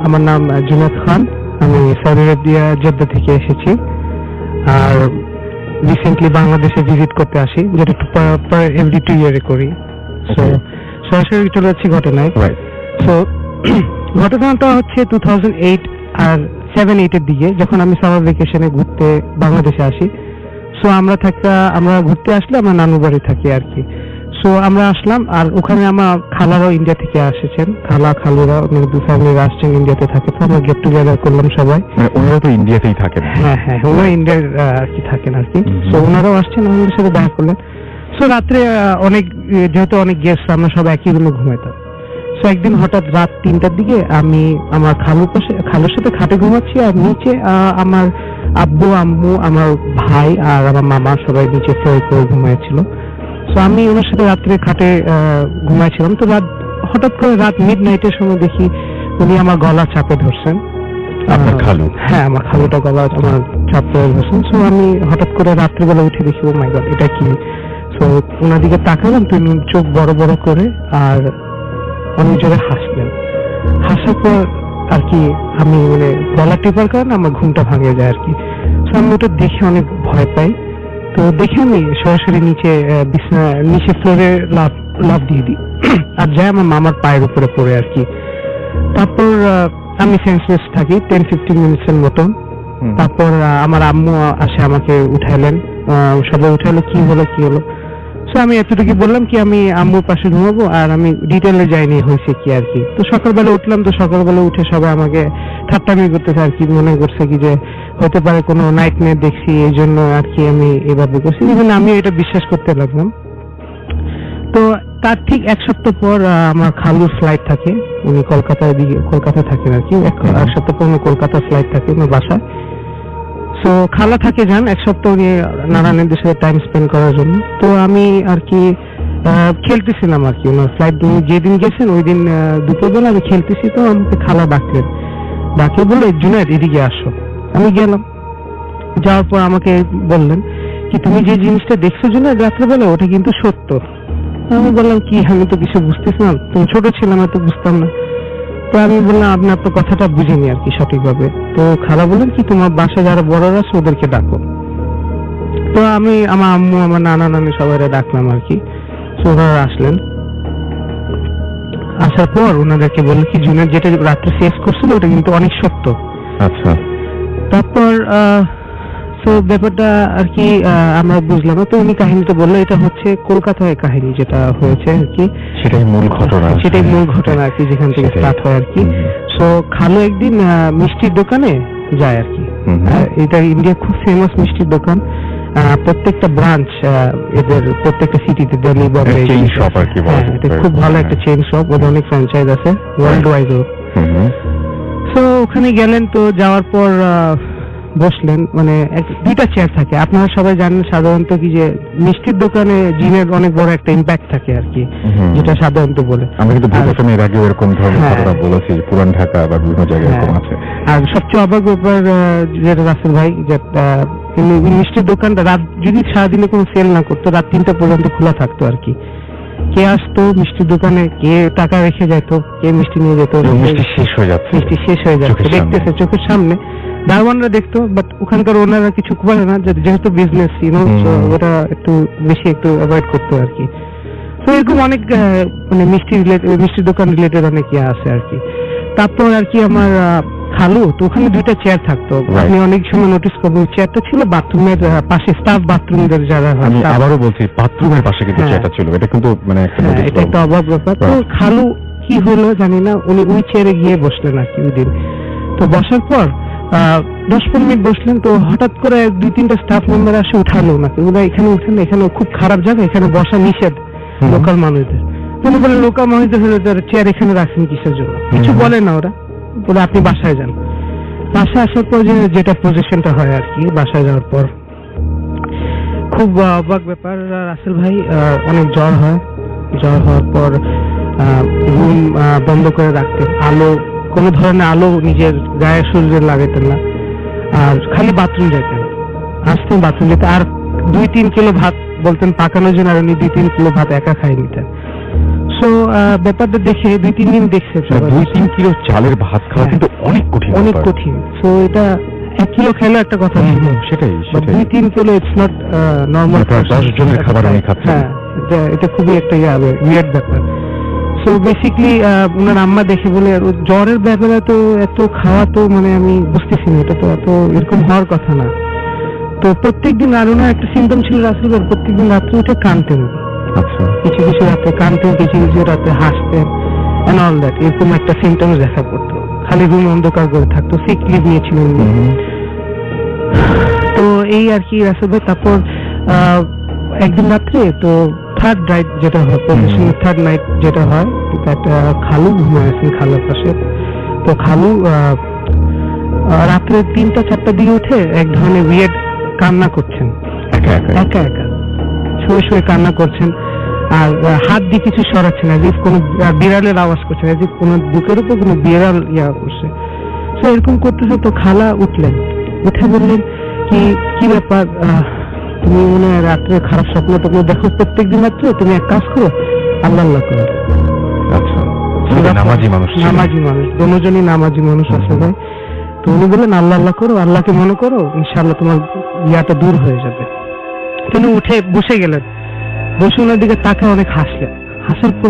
আমার নাম জুনায়েদ খান। আমি সৌদি আরবিয়া জেদ্দা থেকে এসেছি, আর রিসেন্টলি বাংলাদেশে ভিজিট করতে আসি, যেটা এভরি 2 ইয়ারে করি। সো সরাসরি চলে যাচ্ছি ঘটনায়। সো ঘটনাটা হচ্ছে 2008 আর 7-8 এর দিকে, যখন আমি সামার ভ্যাকেশনে ঘুরতে বাংলাদেশে আসি। সো আমরা ঘুরতে আসলে আমার নানু বাড়ি থাকি আর কি। সো আমরা আসলাম, আর ওখানে আমার খালারাও ইন্ডিয়া থেকে এসেছেন, খালুরা দু ফ্যামিলি আসছেন, ইন্ডিয়াতে থাকে। তো আমরা গেট টুগেদার করলাম সবাই। ওনারা তো ইন্ডিয়াতেই থাকেন? হ্যাঁ, ওনারা ইন্ডিয়ার আর কি থাকেন আর কি। সো ওনারাও আসছেন, আমাদের সাথে দেখা করলেন। সো রাত্রে যেহেতু অনেক গেস্ট, আমরা সবাই একই রুমে ঘুমাইতাম। সো একদিন হঠাৎ রাত 3টার দিকে আমি আমার খালুর সাথে খাটে ঘুমাচ্ছি, আর নিচে আমার আব্বু আম্মু, আমার ভাই আর আমার মামা সবাই নিচে ফ্লোরে করে ঘুমাইছিল। সো আমি ওনার সাথে রাত্রে খাটে ঘুমাইছিলাম। তো হঠাৎ করে রাত মিডনাইটের সময় দেখি উনি আমার গলা চাপে ধরছেন। আপনার খালু? হ্যাঁ, আমার খালুটা গলা আমার চাপে ধরছেন। সো আমি হঠাৎ করে রাত্রিবেলা উঠে দেখি, ও মাই গড, এটা কি? সো ওনার দিকে তাকালাম, তো চোখ বড় বড় করে আর অনেক জোরে হাসলেন। হাসার পর আর কি আমি গলা টিপার কারণে আমার ঘুমটা ভাঙে যায় আর কি। সো আমি ওটা দেখে অনেক ভয় পাই। তো দেখে আমি সরাসরি নিচে ফ্লোরে লাফ দিয়ে দিই, আর যাই আমার মামার পায়ের উপরে পড়ে আর কি। তারপর আমি সেন্সলেস থাকি 10-15 মিনিটের মতন। তারপর আমার আম্মু আসে, আমাকে উঠাইলেন, সবাই উঠাইলো, কি হলো। সো আমি এতটুকু বললাম কি আমি আম্মুর পাশে ঘুমাবো, আর আমি ডিটেলে যাইনি হয়েছে কি আর কি। তো সকালবেলা উঠলাম, তো সকালবেলা উঠে সবাই আমাকে ঠাট্টামি করতেছে আর কি, মনে করছে কি যে হতে পারে কোনো নাইটমেয়ার দেখছি, এই জন্য আর কি আমি এভাবে করছি। আমি এটা বিশ্বাস করতে লাগলাম। তো তার ঠিক 1 সপ্তাহ পর আমার খালুর ফ্লাইট থাকে, উনি কলকাতা থাকেন আর কি। 1 সপ্তাহ পর কলকাতার ফ্লাইট থাকে ওনার বাসায়। সো খালা থাকে 1 সপ্তাহ উনি নানানদের সাথে টাইম স্পেন্ড করার জন্য। তো আমি আর কি খেলতেছিলাম আর কি, ওনার ফ্লাইট যেদিন গেছেন ওই দিন দুপুরবেলা আমি খেলতেছি। তো আমাকে খালা ডাকে বলে, জুনায়েদ এদিকে আসো। আমি গেলাম, যাওয়ার পর আমাকে বললেন কি, তুমি যে জিনিসটা দেখছো জুনায়েদ রাত্রেবেলা, ওটা কিন্তু সত্য। আমি বললাম কি, আমি তো কিছু বুঝতেছি না, তুমি ছোট ছিলাম, তো বুঝতাম না। তো আমি বললাম আপনার কথাটা বুঝিনি আর কি সঠিকভাবে। তো খালা বললেন কি, তোমার বাসায় যারা বড়রা আছে ওদেরকে ডাকো। তো আমি আমার আম্মু, আমার নানা নানি সবাই ডাকলাম আর কি। ওনারা আসলেন, আসার পর ওনাদেরকে বললেন কি, জুনায়েদ যেটা রাত্রে শেষ করছিল ওটা কিন্তু অনেক সত্য। আচ্ছা। তারপর তো ব্যাপারটা আর কি আমরা বুঝলাম। তো উনি কাহিনীটা বললো, এটা হচ্ছে কলকাতায় কাহিনী যেটা হয়েছে আর কি, সেটাই মূল ঘটনা আর কি, যেখান থেকে স্টার্ট হয় আর কি। সো খালু একদিন মিষ্টির দোকানে যায় আর কি। এটা ইন্ডিয়া খুব ফেমাস মিষ্টির দোকান, প্রত্যেকটা ব্রাঞ্চ এদের প্রত্যেকটা সিটিতে, দিল্লি, বম্বে, এটা খুব ভালো একটা চেইন শপ, ওদের অনেক ফ্র্যাঞ্চাইজ আছে ওয়ার্ল্ড ওয়াইড। সো ওখানে গেলেন, তো যাওয়ার পর বসলেন, 2টা চেয়ার থাকে। আপনারা সবাই জানেন সাধারণত কি যে মিষ্টির দোকানে জিনের অনেক বড় একটা ইম্প্যাক্ট থাকে আর কি, যেটা সাধারণত বলে। আমি কিন্তু এর আগে এরকম ধরনের কথা বলেছি, পুরান ঢাকা বা বিভিন্ন জায়গায় এরকম আছে। আর সবচেয়ে অবাক ব্যাপার যেটা রাসেল ভাই, যে মিষ্টির দোকানটা রাত যদি সারাদিনে কোনো সেল না করতো, রাত 3টা পর্যন্ত খোলা থাকতো আর কি। কে আসতো মিষ্টির দোকানে, কে টাকা রেখে যেত, কে মিষ্টি নিয়ে যেত, মিষ্টি শেষ হয়ে যাচ্ছে, দেখতেছে চোখের সামনে, দারোয়ানরা দেখতো। বাট ওখানকার ওনারা কিছু করে না, যেহেতু বিজনেস ওটা একটু অ্যাভয়েড করতো আর কি। তো এরকম অনেক মিষ্টির দোকান রিলেটেড অনেক আছে আর কি। তারপর আর কি আমার খালু, তো ওখানে 2টা চেয়ার থাকতো। আপনি অনেক সময় নোটিস করবেন, চেয়ারটা ছিল বাথরুমের পাশে, স্টাফ বাথরুমদের যারা। আমি আবারও বলছি, বাথরুমের পাশে কিন্তু চেয়ারটা ছিল। এটা কিন্তু এটা একটা অবাক ব্যাপার। তো খালু কি হলো জানি না, উনি ওই চেয়ারে গিয়ে বসলেন আর কি ওই দিন। তো বসার পর 10-15 মিনিট বসলেন। তো হঠাৎ করে 2-3টা স্টাফ মেম্বার আসে, উঠালো নাকি, ওরা এখানে উঠেন, এখানে খুব খারাপ জায়গা, এখানে বসা নিষেধ লোকাল মানুষদের। উনি বলে, লোকাল মানুষদের হলে চেয়ার এখানে রাখছেন কিসের জন্য? কিছু বলে না ওরা, বলে আপনি বাসায় যান। বাসায় আসার পর যেটা পজিশনটা হয় আর কি, বাসায় যাওয়ার পর খুব অবাক ব্যাপার রাসেল ভাই, অনেক জ্বর হওয়ার পর রুম বন্ধ করে রাখতেন, কোনো ধরনের আলো নিজের গায়ে শরীরে লাগাতেন না, আর খালি বাথরুম যেতেন, আসতেন বাথরুম যেতে, আর 2-3 কিলো ভাত বলতেন পাকানোর জন্য, আর উনি 2-3 কিলো ভাত একা খাই নিতেন। সো ব্যাপারটা দেখে 2-3 দিন দেখছে সবাই। 2-3 কিলো চালের ভাত খাওয়া কিন্তু অনেক কঠিন অনেক ব্যাপার। কঠিন। সো এটা 1 কিলো খেলে একটা কথা ছিল, সেটাই 2-3 কিলো ইটস নট নর্মাল। প্রায় 10 জনের খাবার উনি খাচ্ছেন। হ্যাঁ, এটা খুবই একটা উইয়ার্ড ব্যাপার। সো বেসিক্যালি ওনার আম্মা দেখে বলে জ্বরের ব্যাপারে তো এত খাওয়া তো মানে আমি বুঝতেছি না, এটা তো এত এরকম হওয়ার কথা না। তো প্রত্যেকদিন আর ওনার একটা সিম্পটম ছিল রাসেল ভাই, প্রত্যেকদিন রাত্রে উঠে কাঁদতেন। আচ্ছা, কিছু কিছু রাতে কাঁদতেন, কিছু কিছু রাতে হাসতেন এন্ড অল দ্যাট, এরকম একটা সিম্পটমস দেখা পড়তো। খালি রুম অন্ধকার করে থাকতো, সিক লিভ নিয়েছিলেন উনি। তো এই আর কি রাসেল ভাই। তারপর একদিন রাত্রে তো থার্ড নাইট যেটা হয়, প্রফেশনাল থার্ড নাইট যেটা হয়, একটা খালু ঘুমিয়ে আছেন খালুর পাশে। তো খালু রাত্রে 3টা-4টার দিকে উঠে এক ধরনের উইয়ার্ড কান্না করছেন, একা একা একা শুয়ে শুয়ে কান্না করছেন। আর হাত দিয়ে কিছু সরাচ্ছেন, এদিক কোনো বিড়ালের আওয়াজ করছেন, এদিক কোনো বুকের উপর কোনো বিড়াল করছে। তো এরকম করতেছে। তো খালা উঠলেন, উঠে বললেন কি ব্যাপার, তুমি মনে হয় রাত্রে খারাপ স্বপ্ন টপ্ন দেখো প্রত্যেকদিন রাত্রে, তুমি এক কাজ করো, আল্লাহ আল্লাহ করো। আচ্ছা, নামাজি মানুষ, নামাজি মানুষ, দুজনই নামাজি মানুষ আছে ভাই। তো উনি বললেন আল্লাহ আল্লাহ করো, আল্লাহকে মনে করো, ইনশাআল্লাহ তোমার ইয়াটা দূর হয়ে যাবে। তিনি উঠে বসে গেলেন, বসে ওনার দিকে তাকে অনেক হাসলেন। হাসার পর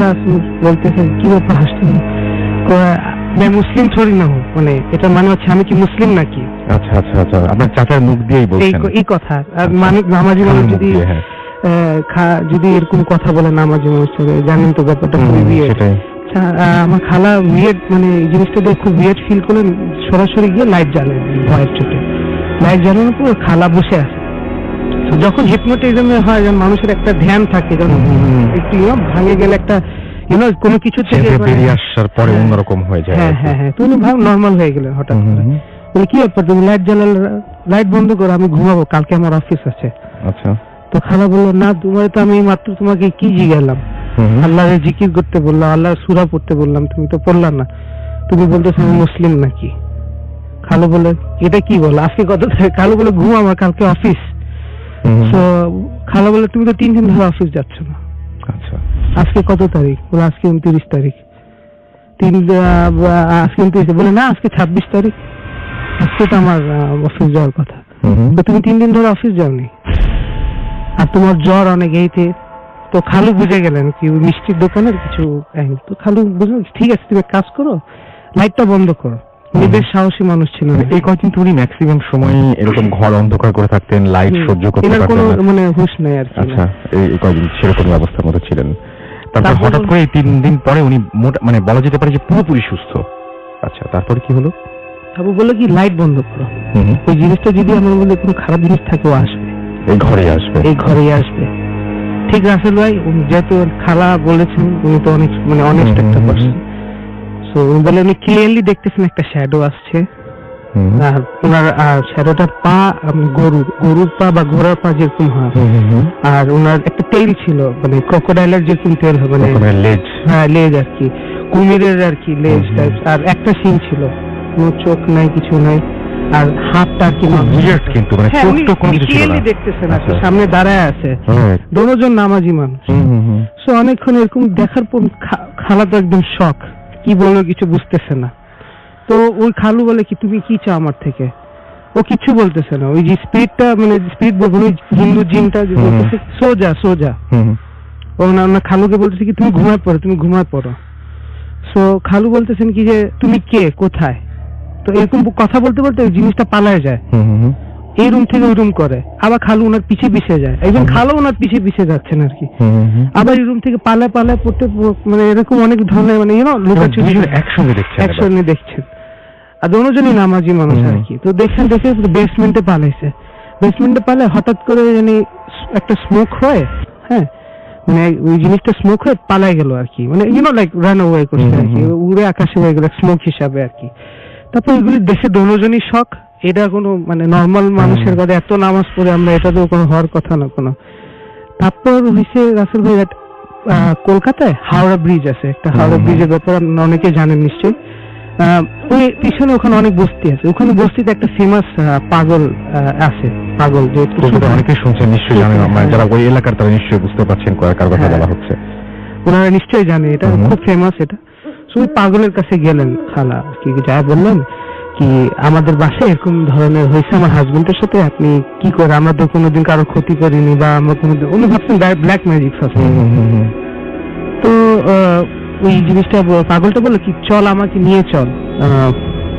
বলতেছেন কি ব্যাপার হাসছেন, मैं মুসলিম থরি না হूं, মানে এটা মানে হচ্ছে আমি কি মুসলিম নাকি। আচ্ছা আচ্ছা আচ্ছা, আপনার চাচার মুখ দিয়েই বলছেন এই কথা। আর নামাজি মানুষ যদি যদি এরকম কথা বলে, নামাজি মানুষ জানেন তো ব্যাপারটা খুবই বিয়েড। আমার খালা বিয়েড, মানে এই জিনিসটা দিয়ে খুব বিয়েড ফিল করলেন। সরাসরি গিয়ে লাইট জ্বালেন, ভয়ের চোটে লাইট জ্বালানোর পর খালা বসে আছে। যখন হিপনোটিজমে হয়, যখন মানুষের একটা ধ্যান থাকে, যখন একটু ভাঙে গেলে একটা কোনো কিছু থেকে বেরিয়ে আসার পরে অন্যরকম হয়ে যায়। হ্যাঁ হ্যাঁ হ্যাঁ, তুমি ভাব নর্মাল হয়ে গেলে হঠাৎ করে। বলে কি ব্যাপার, তুমি লাইট জ্বালালে, লাইট বন্ধ করো, আমি ঘুমাবো, কালকে আমার অফিস আছে। আচ্ছা। তো খালা বললো না, তোমার তো আমি মাত্র তোমাকে কি জিজ্ঞাসলাম, আল্লাহর জিকির করতে বললাম, আল্লাহর সূরা পড়তে বললাম, তুমি তো পড়লা না, তুমি বলতেছো আমি মুসলিম নাকি। খালু বলে এটা কি বল, আজকে কত তারিখ? খালু বলে ঘুম, আমার কালকে অফিস। তো খালা বলে তুমি তো 3 দিন ধরে অফিস যাচ্ছ না। আচ্ছা, আজকে কত তারিখ? বলে আজকে 29 তারিখ। আজকে 29, বলে না আজকে 26 তারিখ, আজকে তো আমার অফিস যাওয়ার কথা। তো তুমি 3 দিন ধরে অফিস যাওনি, আর তোমার জ্বর অনেক এইতে। তো খালু বুঝে গেলেন কি মিষ্টির দোকানের কিছু কাহিনী। তো খালু বুঝলেন ঠিক আছে, তুমি কাজ করো, লাইটটা বন্ধ করো। উনি বেশ সাহসী মানুষ ছিলেন। এই কয়েকদিন তো উনি ম্যাক্সিমাম সময় এরকম ঘর অন্ধকার করে থাকতেন, লাইট সহ্য করতে পারতেন না, কোনো মানে হুঁশ নাই আর কি। আচ্ছা, এই কয়েকদিন সেরকম অবস্থার মতো ছিলেন। তারপর হঠাৎ করে 3 দিন পরে উনি মানে বলা যেতে পারে যে পুরোপুরি সুস্থ। আচ্ছা, তারপর কি হলো? খাবু বললো কি লাইট বন্ধ করো, ওই জিনিসটা যদি আমার মধ্যে কোনো খারাপ জিনিস থাকে ও আসবে, এই ঘরেই আসবে, এই ঘরেই আসবে। ঠিক রাসেল ভাই, যেহেতু খালা বলেছেন, উনি তো অনেক মানে অনেস্ট একটা পারসন। সো উনি বলে উনি ক্লিয়ারলি দেখতেছেন একটা শ্যাডো আসছে, আর ওনার শ্যাডোটার পা গরুর পা বা ঘোড়ার পা যেরকম হয়, আর ওনার একটা তেল ছিল, মানে ক্রোকোডাইলের যেরকম তেল হবে, মানে লেজ, হ্যাঁ লেজ আর কি, কুমিরের আর কি লেজ টাইপ, আর একটা সিং ছিল, কোনো চোখ নাই কিছু নাই, আর হাতটা আর কি কিন্তু মানে চোখটা কোনো কিছু ছিল না, দেখতেছেন আর সামনে দাঁড়ায় আছে। দুজন নামাজি মানুষ। সো অনেকক্ষণ এরকম দেখার পর খালা তো একদম শক, কি বললো কিছু বুঝতেছে না। তো ওই খালু বলে কি তুমি কি চাও আমার থেকে? ও কিছু বলতেছে না, ওই যে স্পিরিটটা, মানে স্পিরিট বলবো হিন্দু জিনটা যে বলতেছে সোজা সোজা, ও না খালুকে বলতেছে কি তুমি ঘুমায় পড়ো। সো খালু বলতেছেন কি যে তুমি কে, কোথায়? তো এরকম কথা বলতে বলতে ওই জিনিসটা পালায় যায়, এই রুম থেকে ওই রুম করে, আবার খালু ওনার পিছে পিছে যায়, একজন খালু ওনার পিছে পিছে যাচ্ছেন আর কি, আবার এই রুম থেকে পালায় পড়তে, মানে এরকম অনেক ধরনের মানে লুকাচুরি একসঙ্গে দেখছেন। আর দুজনই নামাজি মানুষ আর কি। তো দেখে বেসমেন্টে পালায় হঠাৎ করে জানি একটা স্মোক হয়, হ্যাঁ মানে ওই জিনিসটা স্মোক হয়ে পালায় গেল আর কি, মানে লাইক রান ওয়ে করছে আর কি, উড়ে আকাশে হয়ে গেল স্মোক হিসাবে আর কি। তারপর ওইগুলি দেখে দুজনই শখ, এটা কোনো মানে নর্মাল মানুষের কাছে এত নামাজ পড়ে আমরা, এটা তো কোনো হওয়ার কথা না কোনো। তারপর হয়েছে রাসেল ভাই, কলকাতায় হাওড়া ব্রিজ আছে একটা, হাওড়া ব্রিজের ব্যাপারে অনেকে জানেন নিশ্চয়ই। ওই পিছনে ওখানে অনেক বস্তি আছে, ওখানে বস্তিতে একটা ফেমাস পাগল আছে, পাগল যে অনেকে শুনছেন নিশ্চয়ই, জানেন, যারা ওই এলাকার তারা নিশ্চয়ই বুঝতে পারছেন কার কথা বলা হচ্ছে। ওনারা নিশ্চয়ই জানে, এটা খুব ফেমাস এটা। তো ওই পাগলের কাছে গেলেন খালা, কি যা বললেন কি আমাদের বাসায় এরকম ধরনের হয়েছে আমার হাজবেন্ডের সাথে, আপনি কি করে, আমরা তো কোনোদিন কারো ক্ষতি করিনি বা আমরা কোনোদিন, উনি ভাবছেন ব্ল্যাক ম্যাজিক আছে। তো ওই জিনিসটা পাগলটা বললো কি চল আমাকে নিয়ে চল,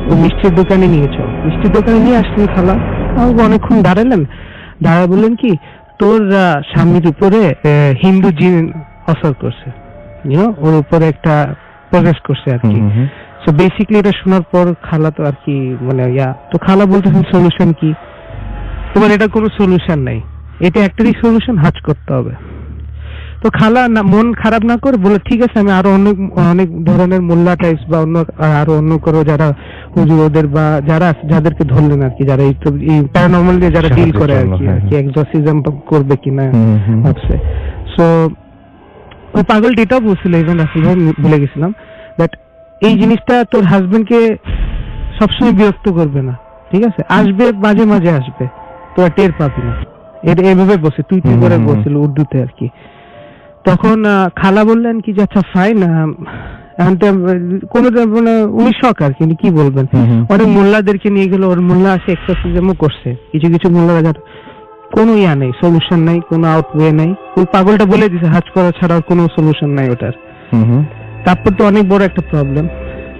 ওই মিষ্টির দোকানে নিয়ে চল। মিষ্টির দোকানে নিয়ে আসলেন খালা, অনেকক্ষণ দাঁড়ালেন, দাঁড়া বললেন কি তোর স্বামীর উপরে হিন্দু জিন অসর করছে, ওর উপরে একটা প্রবেশ করছে আর কি। সো বেসিক্যালি এটা শোনার পর খালা তো আর কি মানে তো খালা বলতেছেন সলিউশন কি, তোমার এটা কোনো সলিউশন নাই, এটা একটারই সলিউশন, হাজ করতে হবে। তো খালা না মন খারাপ না করে বলে ঠিক আছে আমি আরো অনেক অনেক ধরনের মোল্লা টাইপস বা অন্য আরো অন্য করো যারা হুজুর ওদের বা যারা যাদেরকে ধরলেন আর কি, যারা এই প্যারানর্মাল দিয়ে যারা ডিল করে আর কি এক্সরসিজম করবে কিনা ভাবছে। সো ওই পাগলটি এটাও বলছিল, ইভেন রাসেল ভাই ভুলে গেছিলাম, বাট এই জিনিসটা তোর হাজবেন্ডকে সবসময় বিরক্ত করবে না, ঠিক আছে, আসবে মাঝে মাঝে আসবে, তোরা টের পাবি না, এটা এভাবে বসে তুই করে বলছিল উর্দুতে আর কি। তখন খালা বললেন কি যে আচ্ছা ফাইন, কোন উনি শখ আর কি, কি বলবেন, অনেক মোল্লাদেরকে নিয়ে গেল, ওর মোল্লা আসে এক্সারসাইজও করছে, কিছু কিছু মোল্লা কোনো ইয়া নেই, সলিউশন নাই, কোনো আউটওয়ে নাই, ওই পাগলটা বলে দিছে হাজ করা ছাড়া কোনো সলিউশন নাই ওটার। তারপর তো অনেক বড় একটা প্রবলেম,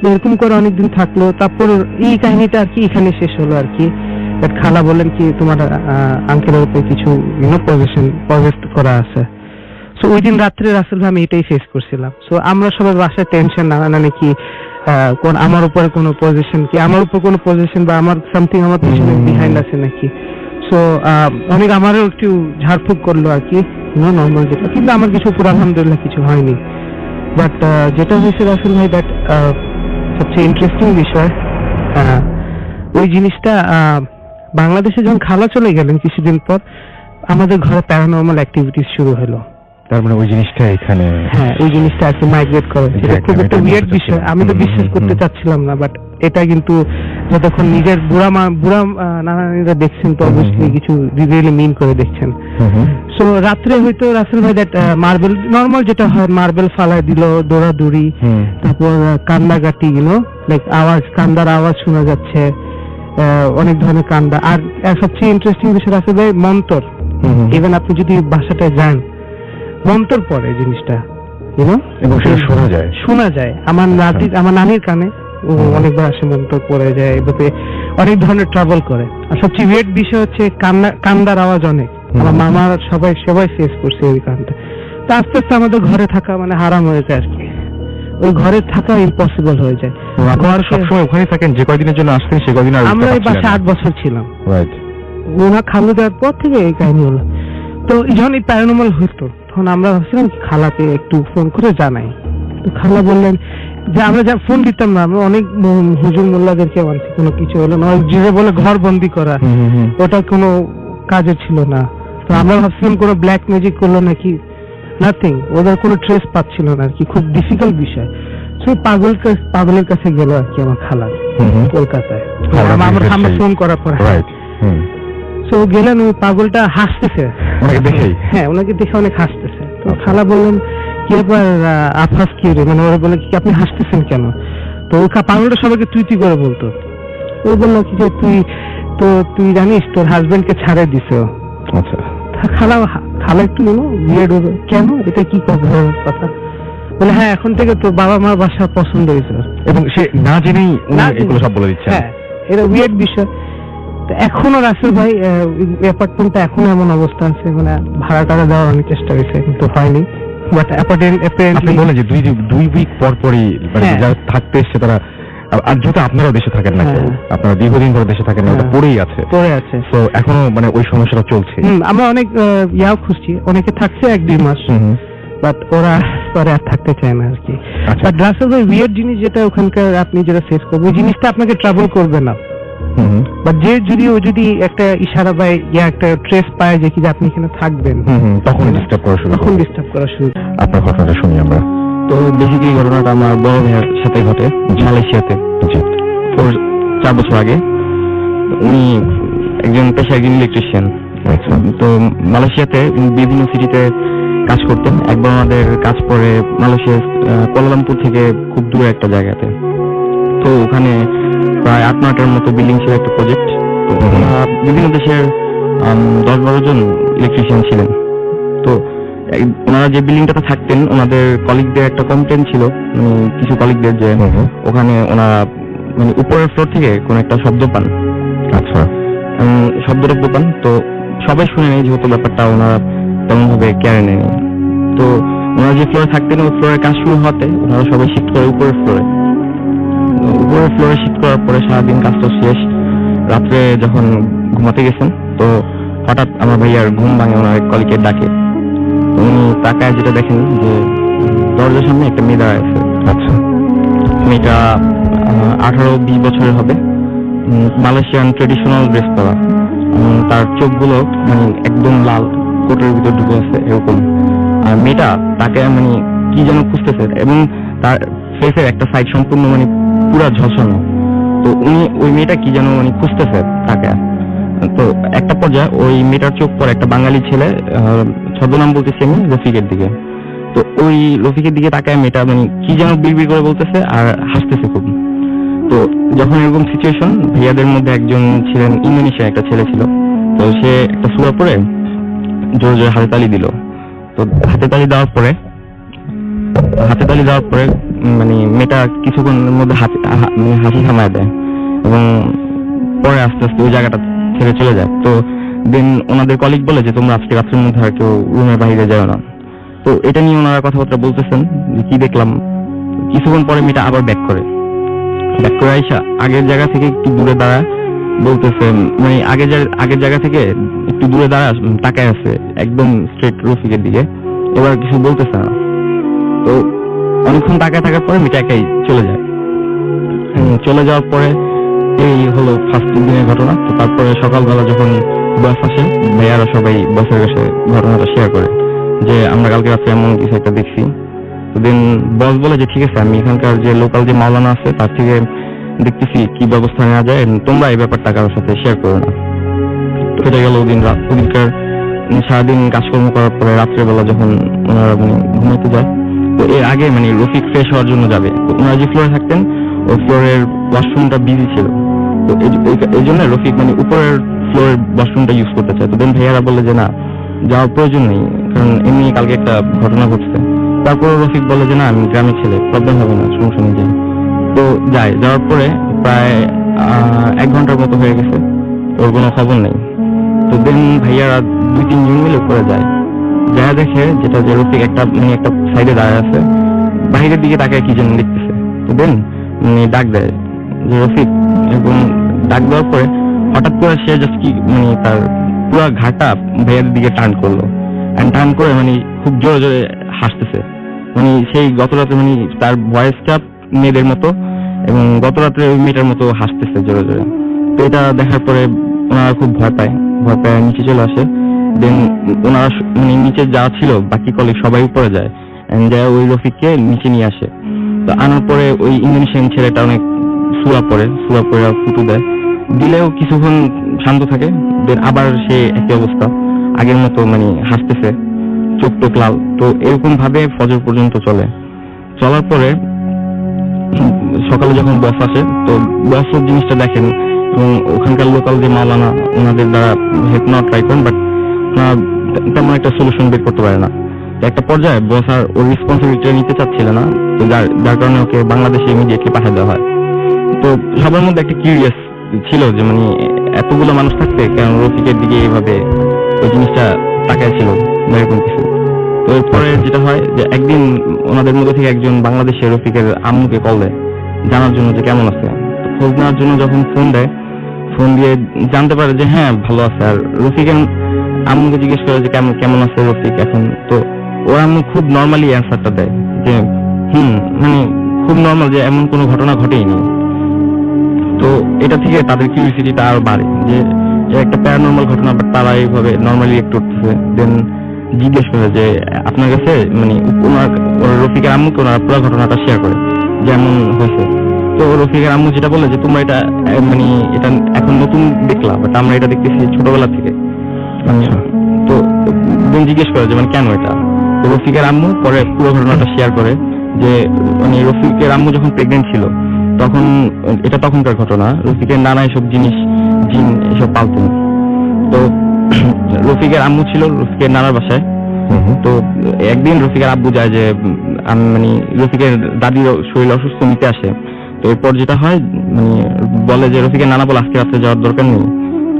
এরকম করে অনেকদিন থাকলো, তারপর এই কাহিনীটা আর কি এখানে শেষ হলো আর কি। খালা বললেন কি তোমার আঙ্কেলের উপরে কিছু পজেস্ট করা আছে। সো ওই দিন রাত্রে রাসেল ভাই আমি এটাই ফেস করছিলাম। সো আমরা সবাই বাসায় টেনশন না নাকি আমার উপরে কোনো পজিশন কি, আমার উপর কোনো পজিশন বা আমার সামথিং আমার পিছনে বিহাইন্ড আছে নাকি। সো অনেক আমারও একটু ঝাড়ফুঁক করলো আর কি, নর্মাল যেটা, কিন্তু আমার কিছু পুরো আলহামদুলিল্লাহ কিছু হয়নি। বাট যেটা হয়েছে রাসেল ভাই, দ্যাট সবচেয়ে ইন্টারেস্টিং বিষয়, ওই জিনিসটা বাংলাদেশে যখন খালা চলে গেলেন কিছুদিন পর আমাদের ঘরে প্যারানর্মাল অ্যাক্টিভিটিস শুরু হলো। তার মানে ওই জিনিসটা এখানে, হ্যাঁ ওই জিনিসটা আছে মাইগ্রেট করে, এটা খুব একটা উইয়ার্ড বিষয়, আমি তো বিশ্বাস করতে চাচ্ছিলাম না, বাট এটা কিন্তু যতক্ষণ নিজের বুড়া নানানিরা দেখছেন তো অবভিয়াসলি কিছু রিয়েলি মিন করে দেখছেন। সো রাত্রে হয়তো রাসেল ভাই দ্যাট মার্বেল নর্মাল যেটা হয়, মার্বেল ফালায় দিল, দৌড়াদৌড়ি, তারপর কান্দাকাটি, লাইক আওয়াজ, কান্দার আওয়াজ শোনা যাচ্ছে, অনেক ধরনের কান্দা। আর সবচেয়ে ইন্টারেস্টিং বিষয় রাসেল ভাই মন্তর, ইভেন আপনি যদি বাসাটায় যান মন্তর পড়ে জিনিসটা, এবং সেটা শোনা যায় আমার নানির কানে অনেকবার আসে মন্তর পড়ে যায়, এভাবে অনেক ধরনের ট্রাভেল করে। আর সবচেয়ে ওয়েট বিষয় হচ্ছে কান্দার আওয়াজ অনেক, আমার মামার সবাই ফেস করছে ওই কানটা। তো আস্তে আস্তে আমাদের ঘরে থাকা মানে হারাম হয়ে যায় আর কি, ওই ঘরে থাকা ইম্পসিবল হয়ে যায়। সবসময় ওখানে থাকেন, যে কয়দিনের জন্য আসতেন সে কয়দিন আমরা এই বাসে 8 বছর ছিলাম, ওনা খালু দেওয়ার পর থেকে এই কাহিনী হলো। তো যখন এই প্যারানর্মাল হতো তখন আমরা ভাবছিলাম খালাকে একটু ফোন করে জানাই। তো খালা বললেন যে আমরা যা ফোন দিতাম না, আমরা অনেক হুজুর মোল্লাদেরকে মানছি, কোনো কিছু হলো না, যে বলে ঘর বন্দি করা, ওটা কোনো কাজে ছিল না। তো আমরা ভাবছিলাম কোনো ব্ল্যাক ম্যাজিক করলো নাকি, নাথিং, ওদের কোনো ট্রেস পাচ্ছিল না আর কি, খুব ডিফিকাল্ট বিষয়। সেই পাগলের কাছে গেল আর কি আমার খালা কলকাতায়, আমরা ফোন করার পর। তো গেলেন, ওই পাগলটা হাসতেছে, হ্যাঁ ওনাকে দেখে অনেক হাসতেছে। তো খালা বললেন কি ব্যাপার আফাস কি রে, মানে ওরা বলে কি আপনি হাসতেছেন কেন? তো পাগলটা সবাইকে তুই তুই করে বলতো। ও বললো কি যে তুই জানিস তোর হাজবেন্ডকে ছাড়ে দিছে। আচ্ছা, খালা একটু বিয়েড হবে কেন, এটা কি কথা? বলে হ্যাঁ এখন থেকে তোর বাবা মার বাসা পছন্দ হয়েছে, এবং সে না জেনেই এগুলো সব বলে দিচ্ছে। হ্যাঁ এটা উইয়ার্ড বিষয়। এখনো রাসেল ভাই অ্যাপার্টমেন্টটা এখনো এমন অবস্থা আছে, মানে ভাড়া টাকা দেওয়ার অনেক চেষ্টা হয়েছে কিন্তু হয়নি। বাট আপনি বলেন যে 2 উইক পর পরই যারা থাকতে এসছে তারা, আর যেহেতু আপনারাও দেশে থাকেন না, আপনারা দীর্ঘদিন ধরে দেশে থাকেন না, ওটা পড়ে আছে। তো এখনো মানে ওই সমস্যাটা চলছে। আমরা অনেক খুঁজছি, অনেকে থাকছে 1-2 মাস, বাট ওরা পরে আর থাকতে চায় না আর কি। বাট রাসেল ভাই উইয়ার্ড জিনিস যেটা ওখানকার আপনি যেটা ফেস করবেন, ওই জিনিসটা আপনাকে ট্রাভেল করবে না, বাট যদি একটা ইশারা বা একটা ট্রেস পায় যে কি আপনি এখানে থাকবেন, তখন ডিস্টার্ব করা শুরু। আপনার ঘটনাটা শুনি আমরা। তো বেসিক্যালি ঘটনাটা আমার বড় ভাইয়ের সাথে ঘটে, মালয়েশিয়াতে। 4 বছর আগে। উনি একজন ইলেকট্রিশিয়ান। তো মালয়েশিয়াতে বিভিন্ন সিটিতে কাজ করতেন। একবার ওনাদের কাজ পড়ে মালয়েশিয়ার কুয়ালালামপুর থেকে খুব দূরে একটা জায়গাতে। তো ওখানে প্রায় 8-9টার মতো বিল্ডিং ছিল একটা প্রজেক্ট। তো ওনারা বিভিন্ন দেশের 10-12 জন ইলেকট্রিশিয়ান ছিলেন। তো ওনারা যে বিল্ডিংটাতে থাকতেন, ওনাদের কলিগদের একটা কমপ্লেন ছিল, কিছু কলিগদের, যে ওখানে ওনারা মানে উপরের ফ্লোর থেকে কোন একটা শব্দ পান। আচ্ছা। শব্দটা পান, তো সবাই শুনে নেই, যেহেতু ব্যাপারটা ওনারা তেমন ভাবে কেয়ারে নেয়নি। তো ওনারা যে ফ্লোরে থাকতেন, ওই ফ্লোরের কাজ শুরু হতে ওনারা সবাই শিফট করে উপরের ফ্লোরে। উপরের ফ্লোরে শিফট করার পরে সারাদিন কাজটা শেষ, রাত্রে যখন ঘুমাতে গেছেন, তো হঠাৎ আমার ভাইয়ার ঘুম ভাঙে ওনার এক কলিগের ডাকে। উনি তাকায় যেটা দেখেন যে দরজার সামনে একটা মেয়ে দাঁড়ায় আছে। আচ্ছা। মেয়েটা 18-20 বছরের হবে, মালয়েশিয়ান ট্রেডিশনাল ড্রেস পরা। তার চোখগুলো মানে একদম লাল, কোটের ভিতর ঢুকে আছে এরকম। আর মেয়েটা তাকে মানে কি যেন খুঁজতেছে, এবং তার ফেসের একটা সাইড সম্পূর্ণ মানে পুরা ঝলসানো। তো উনি ওই মেয়েটা কি যেন মানে খুঁজতেছে তাকে। তো একটা পর্যায়ে ওই মেয়েটার চোখ পড়ে একটা বাঙালি ছেলে, ছদ্মনাম বলতেছি আমি, রফিকের দিকে। তো ওই রফিকের দিকে তাকায় মেয়েটা মানে কি যেন বিড়বিড় করে বলতেছে আর হাসতেছে খুব। তো যখন এরকম সিচুয়েশন, ভাইয়াদের মধ্যে একজন ছিলেন ইন্দোনেশিয়া একটা ছেলে ছিল। তো সে একটা সূরা পড়ে জোরে জোরে হাতে তালি দিল। তো হাতে তালি দেওয়ার পরে মানে মেয়েটা কিছুক্ষণের মধ্যে হাসি থামায় দেয়, এবং পরে আস্তে আস্তে ওই জায়গাটা ছেড়ে চলে যায়। তো দেন ওনাদের কলিগ বলে যে তোমরা আজকে রাত্রের মধ্যে আর কেউ রুমের বাইরে যাও না। তো এটা নিয়ে ওনারা কথাবার্তা বলতেছেন যে কি দেখলাম। কিছুক্ষণ পরে মেয়েটা আবার ব্যাক করে আইসা আগের জায়গা থেকে একটু দূরে দাঁড়ায় বলতেছে, মানে আগের জায়গা থেকে একটু দূরে দাঁড়ায় তাকায় আছে একদম স্ট্রেট রফিকের দিকে, এবার কিছু বলতেছে না। তো অনেকক্ষণ তাকায় থাকার পরে মেয়েটা একাই চলে যায়। চলে যাওয়ার পরে এই হলো ফার্স্ট দিনের ঘটনা। তো তারপরে সকালবেলা যখন বস আসে, ভাইয়ারা সবাই বসের কাছে ঘটনাটা শেয়ার করে যে আমরা কালকে রাত্রে এমন কিছু একটা দেখছি। তো দেন বস বলে যে ঠিক আছে, আমি এখানকার যে লোকাল যে মাওলানা আছে তার থেকে দেখতেছি কি ব্যবস্থা নেওয়া যায়, তোমরা এই ব্যাপারটা কারোর সাথে শেয়ার করো না। তো এটা গেল ওদিনকার সারাদিন কাজকর্ম করার পরে রাত্রেবেলা যখন ওনারা মানে ঘুমাইতে যায়, তো এর আগে মানে রফিক ফ্রেশ হওয়ার জন্য যাবে। তো ওনারা যে ফ্লোরে থাকতেন ওই ফ্লোরের ওয়াশরুমটা বিজি ছিল। তো এই জন্য রফিক মানে উপরের ফ্লোরের ওয়াশরুমটা ইউজ করতে চায়। তো দেন ভাইয়ারা বলে যে না, যাওয়ার প্রয়োজন নেই, কারণ এমনি কালকে একটা ঘটনা ঘটছে। তারপর রফিক বলে যে না, আমি গ্রামের ছেলে, প্রবলেম হবে না, সমস্যা নেই, যাই। তো যাওয়ার পরে প্রায় 1 ঘন্টার মতো হয়ে গেছে, ওর কোনো খবর নেই। তো দেন ভাইয়ারা 2-3 জন মিলে উপরে যায়, যা দেখে যেটা যে রফিক একটা সাইডে দাঁড়ায় আছে, বাহিরের দিকে তাকায় কি যেন দেখতেছে। তো দেন ডাক দেয় যে রফিক, এবং ডাক দেওয়ার পরে হঠাৎ করে সে জাস্ট কি মানে তার পুরো ঘাটা ভাইয়াদের দিকে টার্ন করলো, টার্ন করে মানে খুব জোরে জোরে হাসতেছে। মানে সেই গত রাতে মানে তার ভয়েসটা মেয়েদের মতো, এবং গত রাত্রে ওই মেয়েটার মতো হাসতেছে জোরে জোরে। তো এটা দেখার পরে ওনারা খুব ভয় পায় নিচে চলে আসে। দেন ওনারা মানে নিচে যা ছিল বাকি কলিগ সবাই উপরে যায়, ওই রফিককে নিচে নিয়ে আসে। তো আনার পরে ওই ইন্দোনেশিয়ান ছেলেটা অনেক সুরা পড়ে ফুটু দেয়, দিলেও কিছুক্ষণ শান্ত থাকে। দেন আবার সে একই অবস্থা, আগের মতো মানে হাসতেছে, চোখ টোক লাল। তো এরকম ভাবে ফজর পর্যন্ত চলার পরে সকালে যখন বস আসে, তো বস জিনিসটা দেখেন, এবং ওখানকার লোকাল যে মাওলানা ওনাদের দ্বারা হেল্প নেওয়া ট্রাই করেন, বাট তেমন একটা সলিউশন বের করতে পারে না। একটা পর্যায়ে বস আর ওর রেসপন্সিবিলিটি নিতে চাচ্ছিল না, তো যার কারণে ওকে বাংলাদেশে ইমিডিয়েটলি পাঠিয়ে দেওয়া হয়। তো সবার মধ্যে একটা কিউরিয়াস ছিল যে মানে এতগুলো মানুষ থাকতে কেন রফিকের দিকে এইভাবে ওই জিনিসটা তাকায় ছিল এরকম কিছু। তো এরপরে যেটা হয় যে একদিন ওনাদের মধ্যে থেকে একজন বাংলাদেশের রফিকের আম্মুকে কল দেয় জানার জন্য যে কেমন আছে। খোঁজ নেওয়ার জন্য যখন ফোন দিয়ে জানতে পারে যে হ্যাঁ ভালো আছে। আর রফিকের আম্মুকে জিজ্ঞেস করে যে কেমন আছে রফিক এখন। তো ওর আম্মু খুব নর্মালি অ্যান্সারটা দেয় যে মানে খুব নর্মাল, যে এমন কোনো ঘটনা ঘটেইনি। তো এটা থেকে তাদের কিউরিওসিটিটা আরো বাড়ে যে একটা প্যারানর্মাল ঘটনা, বাট তারা এইভাবে নর্মালি একটু উঠতেছে। দেন জিজ্ঞেস করে যে আপনার কাছে মানে রফিকের আম্মুকে ওনারা পুরো ঘটনাটা শেয়ার করে যেমন হয়েছে। তো রফিকের আম্মু যেটা বলে যে তোমরা এটা মানে এটা এখন নতুন দেখলাম, বাট আমরা এটা দেখতেছি ছোটবেলা থেকে। তো জিজ্ঞেস করে যে মানে কেন এটা। তো রফিকের আম্মু পরে পুরো ঘটনাটা শেয়ার করে যে মানে রফিকের আম্মু যখন প্রেগনেন্ট ছিল তখন, এটা তখনকার ঘটনা, রফিকের নানা এসব জিনিস জিন এসব পালতেন। তো রফিকের আম্মু ছিল রফিকের নানার বাসায়। তো একদিন রফিকের আব্বু যায় যে মানে রফিকের দাদির শরীর অসুস্থ নিতে আসে। তো এরপর যেটা হয় মানে বলে যে রফিকের নানা বলে আজকে রাত্রে যাওয়ার দরকার নেই,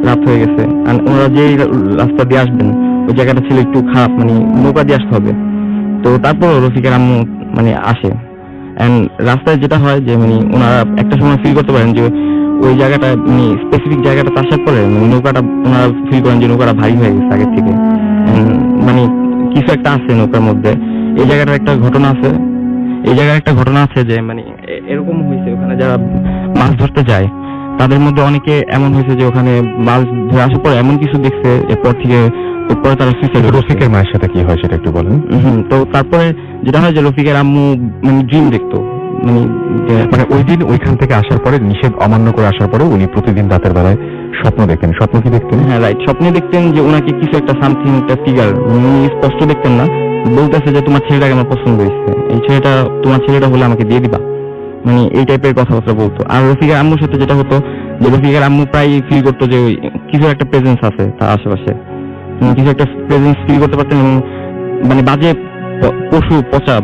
রাত হয়ে গেছে, আর ওনারা যে রাস্তা দিয়ে আসবেন ওই জায়গাটা ছিল একটু খারাপ, মানে নৌকা দিয়ে আসতে হবে। তো তারপর রফিকের আম্মু মানে আসে, এন্ড রাস্তায় যেটা হয় যে মানে ওনারা একটা সময় ফিল করতে পারেন যে ওই জায়গাটা মানে স্পেসিফিক জায়গাটা আসার পরে মানে নৌকাটা ওনারা ফিল করেন যে নৌকাটা ভারী হয়ে গেছে আগের থেকে, মানে কিছু একটা আছে নৌকার মধ্যে। এই জায়গাটার একটা ঘটনা আছে, এই জায়গার একটা ঘটনা আছে যে মানে এরকম হয়েছে ওখানে যারা মাছ ধরতে যায় তাদের মধ্যে অনেকে এমন হয়েছে যে ওখানে মাছ ধরে আসার পর এমন কিছু দেখছে এরপর থেকে পরে তারা সুইসাইড। রফিকের মায়ের সাথে কি হয় সেটা একটু বলেন। তো তারপরে যেটা হয় যে রফিকের আম্মু মানে ড্রিম দেখতো, মানে ওই দিন ওইখান থেকে আসার পরে নিষেধ অমান্য করে আসার পরে উনি প্রতিদিন রাতের বেলায় স্বপ্ন দেখতেন। স্বপ্ন কি দেখতেন? হ্যাঁ রাইট, স্বপ্নে দেখতেন যে ওনাকে কিছু একটা সামথিং একটা ফিগার, উনি স্পষ্ট দেখতেন না, বলতেছে যে তোমার ছেলেটাকে আমার পছন্দ হয়েছে, এই ছেলেটা তোমার ছেলেটা হলে আমাকে দিয়ে দিবা, মানে এই টাইপের কথাবার্তা বলতো। আর রফিকের আম্মুর সাথে যেটা হতো যে রফিকের আম্মু প্রায় ফিল করতো যে ওই কিছু একটা প্রেজেন্স আছে তার আশেপাশে, কিছু একটা প্রেজেন্স ফিল করতে পারতেন। এবং মানে বাজে পশু পচা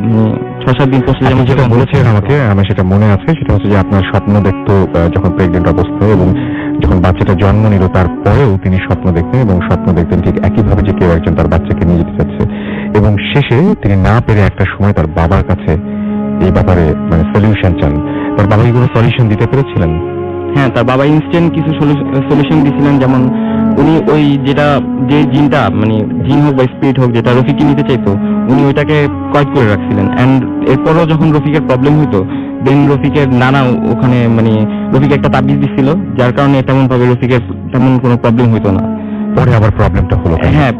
6-7 দিন পচলে যেমন যেটা বলেছেন আমাকে, আমার সেটা মনে আছে, সেটা হচ্ছে যে আপনার স্বপ্ন দেখতো যখন প্রেগনেন্ট অবস্থায় এবং যখন বাচ্চাটা জন্ম নিল তারপরেও তিনি স্বপ্ন দেখতেন এবং স্বপ্ন দেখতেন ঠিক একইভাবে যে কেউ একজন তার বাচ্চাকে নিয়ে যেতে চাচ্ছে। এবং শেষে তিনি না পেরে একটা সময় তার বাবার কাছে এই ব্যাপারে মানে সলিউশন চান। তার বাবা কি কোনো সলিউশন দিতে পেরেছিলেন? হ্যাঁ, তার বাবা ইনস্ট্যান্ট কিছু সলিউশন দিয়েছিলেন। যেমন উনি ওই যেটা যে জিনটা মানে জিন হোক বা স্পিরিট হোক যেটা রফিককে নিতে চাইতো উনি ওইটাকে কয়েদ করে রাখছিলেন। এন্ড এরপরও যখন রফিকের প্রবলেম হইতো দেন রফিকের নানা ওখানে মানে রফিক একটা তাবিজ দিচ্ছিল যার কারণে তেমন ভাবে রফিকের তেমন কোনো প্রবলেম হইতো না। পরে আবার প্রবলেমটা হলো? হ্যাঁ,